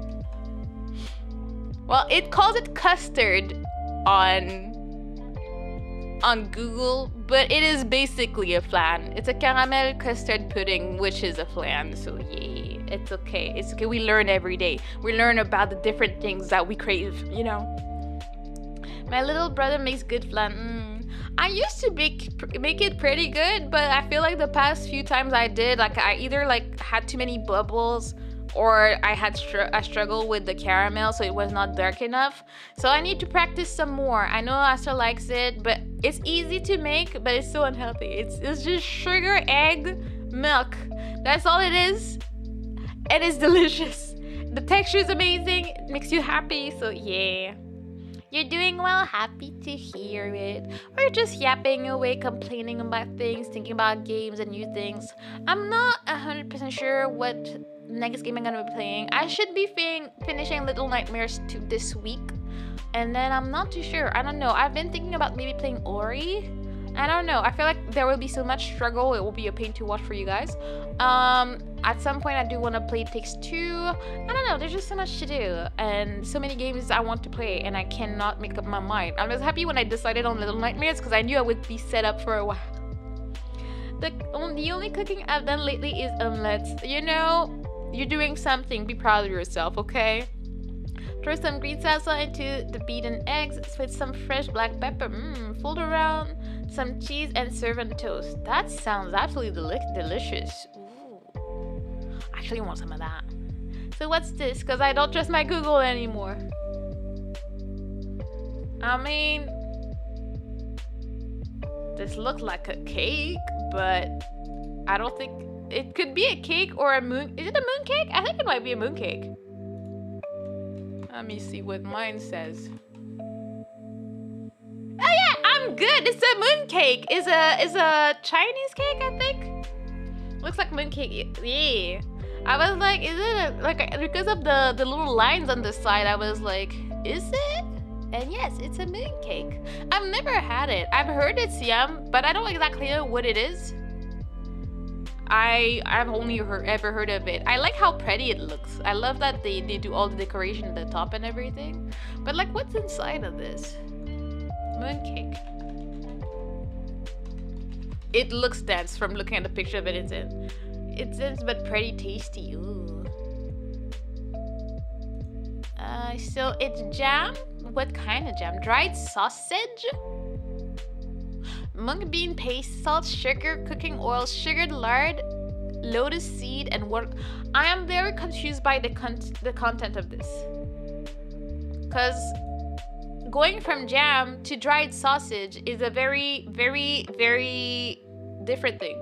Well, it calls it custard on Google, but it is basically a flan. It's a caramel custard pudding, which is a flan. So yeah, it's okay. It's okay. We learn every day. We learn about the different things that we crave, My little brother makes good flan. I used to make it pretty good, but I feel like the past few times I did, like I either had too many bubbles or I had a struggle with the caramel, so it was not dark enough. So I need to practice some more. I know Aster likes it, but it's easy to make, but it's so unhealthy. It's just sugar, egg, milk. That's all it is. And it's delicious. The texture is amazing. It makes you happy, so yeah. You're doing well, happy to hear it. Or just yapping away, complaining about things, thinking about games and new things. I'm not 100% sure what next game I'm gonna be playing. I should be finishing Little Nightmares 2 this week. And then I'm not too sure. I don't know. I've been thinking about maybe playing Ori. I don't know. I feel like there will be so much struggle. It will be a pain to watch for you guys. At some point I do want to play Takes Two. I don't know. There's just so much to do and so many games I want to play and I cannot make up my mind. I was happy when I decided on Little Nightmares because I knew I would be set up for a while. The only cooking I've done lately is omelets. You're doing something. Be proud of yourself, okay? Throw some green salsa into the beaten eggs with some fresh black pepper. Fold around some cheese and serve on toast. That sounds absolutely delicious. Ooh. I actually want some of that. So what's this? Because I don't trust my Google anymore. I mean, This looks like a cake, but I don't think it could be a cake or a moon. Is it a moon cake? I think it might be a moon cake. Let me see what mine says. Oh yeah, I'm good. It's a moon cake. It's a Chinese cake, I think. Looks like moon cake. Yeah. I was like, is it like because of the little lines on the side? I was like, is it? And yes, it's a moon cake. I've never had it. I've heard it's yum, but I don't exactly know what it is. I've only ever heard of it. I like how pretty it looks. I love that they do all the decoration at the top and everything. But like, what's inside of this? Moon cake. It looks dense from looking at the picture of it. It's dense but pretty tasty. Ooh. So it's jam. What kind of jam? Dried sausage, mung bean paste, salt, sugar, cooking oil, sugared lard, lotus seed, and water. I am very confused by the content of this, because going from jam to dried sausage is a very, very, very different thing.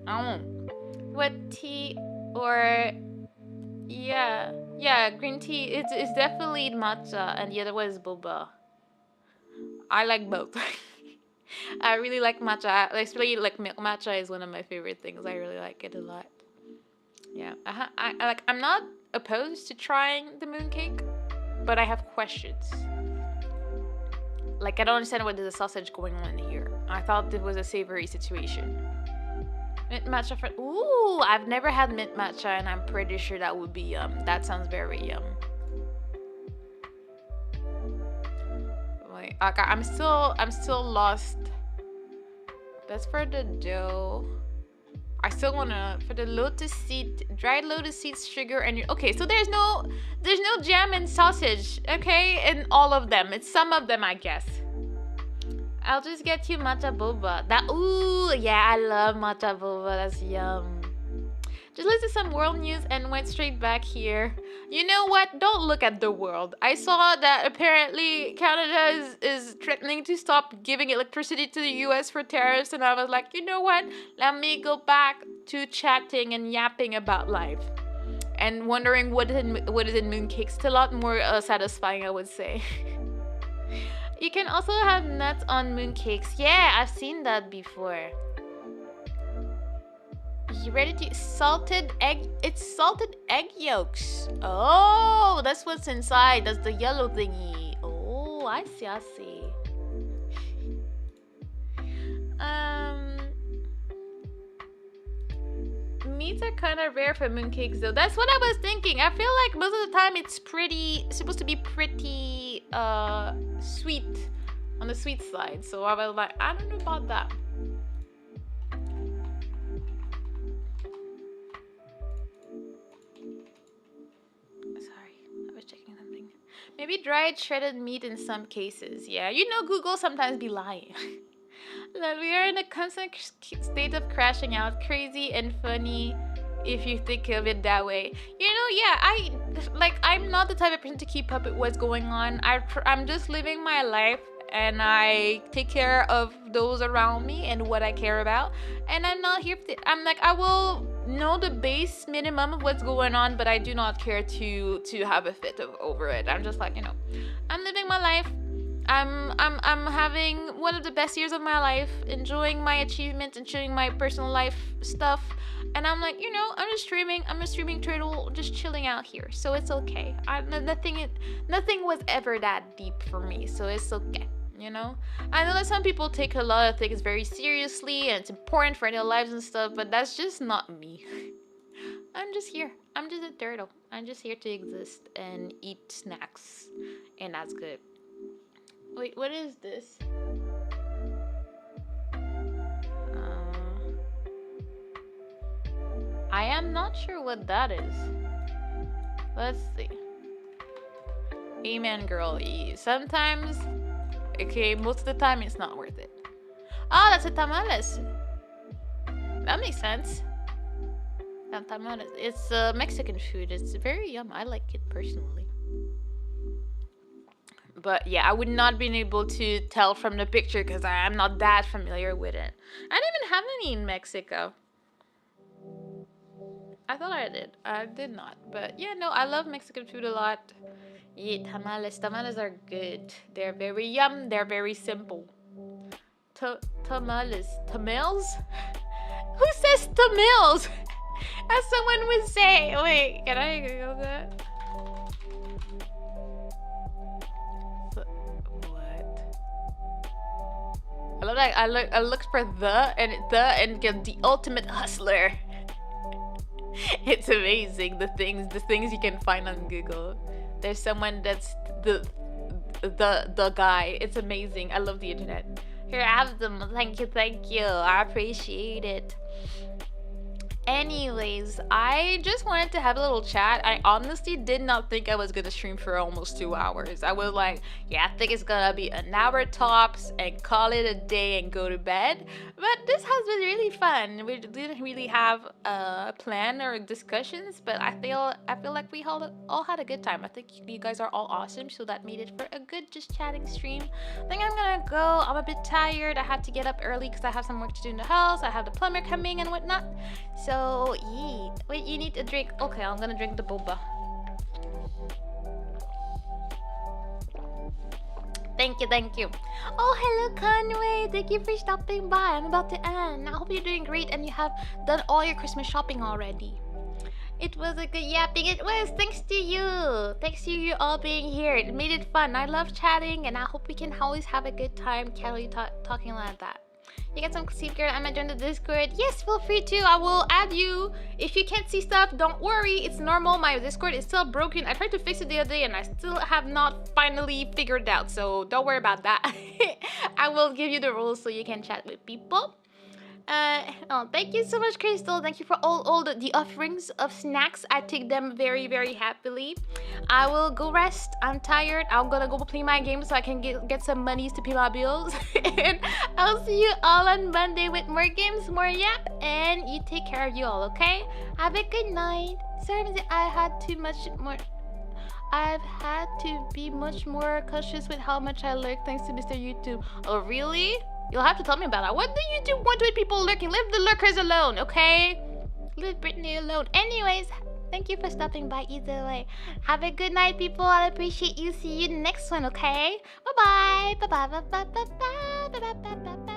I don't know. What tea or yeah, green tea. It's definitely matcha, and the other one is boba. I like both. I really like matcha. Especially like milk matcha is one of my favorite things. I really like it a lot. Yeah, I'm not opposed to trying the mooncake, but I have questions. Like, I don't understand what is the sausage going on here. I thought it was a savory situation. Mint matcha for ooh, I've never had mint matcha, and I'm pretty sure that would be yum. That sounds very yum. Wait, okay, I'm still lost. That's for the dough. I still wanna for the lotus seed, dried lotus seeds, sugar, and okay. So there's no jam and sausage, okay, in all of them. It's some of them, I guess. I'll just get you matcha boba. That ooh, yeah, I love matcha boba. That's yum. Just listened to some world news and went straight back here. You know what? Don't look at the world. I saw that apparently Canada is threatening to stop giving electricity to the US for tariffs, and I was like, you know what? Let me go back to chatting and yapping about life. And wondering what is in mooncake. Still a lot more satisfying, I would say. You can also have nuts on mooncakes. Yeah, I've seen that before. You ready to salted egg? It's salted egg yolks. Oh, that's what's inside. That's the yellow thingy. Oh, I see. Meats are kind of rare for mooncakes, though. That's what I was thinking. I feel like most of the time it's supposed to be pretty sweet, on the sweet side. So I was like, I don't know about that. Sorry, I was checking something. Maybe dried shredded meat in some cases. Yeah, you know Google sometimes be lying. That we are in a constant state of crashing out, crazy and funny if you think of it that way. You know, yeah, I'm not the type of person to keep up with what's going on. I'm just living my life, and I take care of those around me and what I care about. And I'm not here I'm like, I will know the base minimum of what's going on, but I do not care to have a fit over it. I'm just like, you know, I'm living my life. I'm having one of the best years of my life, enjoying my achievements, enjoying my personal life stuff, and I'm like, you know, I'm a streaming turtle, just chilling out here, so it's okay. Nothing was ever that deep for me, so it's okay, you know. I know that some people take a lot of things very seriously, and it's important for their lives and stuff, but that's just not me. I'm just here. I'm just a turtle. I'm just here to exist and eat snacks, and that's good. Wait, what is this? I am not sure what that is. Let's see. Amen, girl. Sometimes, okay, most of the time it's not worth it. Oh, that's a tamales. That makes sense. Tamales. It's Mexican food. It's very yum. I like it personally. But yeah, I would not been able to tell from the picture because I'm not that familiar with it. I didn't even have any in Mexico. I thought I did. I did not. But yeah, no, I love Mexican food a lot. Yeah, tamales. Tamales are good. They're very yum. They're very simple. Tamales. Tamales? Who says tamales? As someone would say. Wait, can I Google that? What? I love that. I looked for and get the ultimate hustler. It's amazing the things you can find on Google. There's someone that's the guy. It's amazing. I love the internet. Here, I have them. Thank you. I appreciate it. Anyways, I just wanted to have a little chat. I honestly did not think I was gonna stream for almost 2 hours. I was like, yeah, I think it's gonna be an hour tops and call it a day and go to bed. But this has been really fun. We didn't really have a plan or discussions, but I feel like we all had a good time. I think you guys are all awesome, so that made it for a good just chatting stream. I think I'm gonna go. I'm a bit tired. I had to get up early because I have some work to do in the house. I have the plumber coming and whatnot. So, yeah. Wait, you need a drink. Okay, I'm gonna drink the boba. Thank you. Oh, hello, Conway. Thank you for stopping by. I'm about to end. I hope you're doing great and you have done all your Christmas shopping already. It was a good yapping. It was. Thanks to you. Thanks to you all being here. It made it fun. I love chatting and I hope we can always have a good time casually talking like that. You get some sleep, girl. I'm gonna join the Discord. Yes, feel free to. I will add you. If you can't see stuff, don't worry. It's normal. My Discord is still broken. I tried to fix it the other day and I still have not finally figured it out. So don't worry about that. I will give you the rules so you can chat with people. Oh, thank you so much, Crystal. Thank you for all the offerings of snacks. I take them very, very happily. I will go rest. I'm tired. I'm gonna go play my game so I can get some monies to pay my bills. And I'll see you all on Monday with more games, more yap, and you take care of you all, okay? Have a good night. Sorry, I've had to be much more cautious with how much I lurk thanks to Mr. YouTube. Oh, really? You'll have to tell me about that. What do you want with people lurking? Leave the lurkers alone, okay? Leave Brittany alone. Anyways, thank you for stopping by either way. Have a good night, people. I appreciate you. See you next one, okay? Bye-bye. Bye-bye. Bye-bye. Bye-bye. Bye-bye. Bye-bye.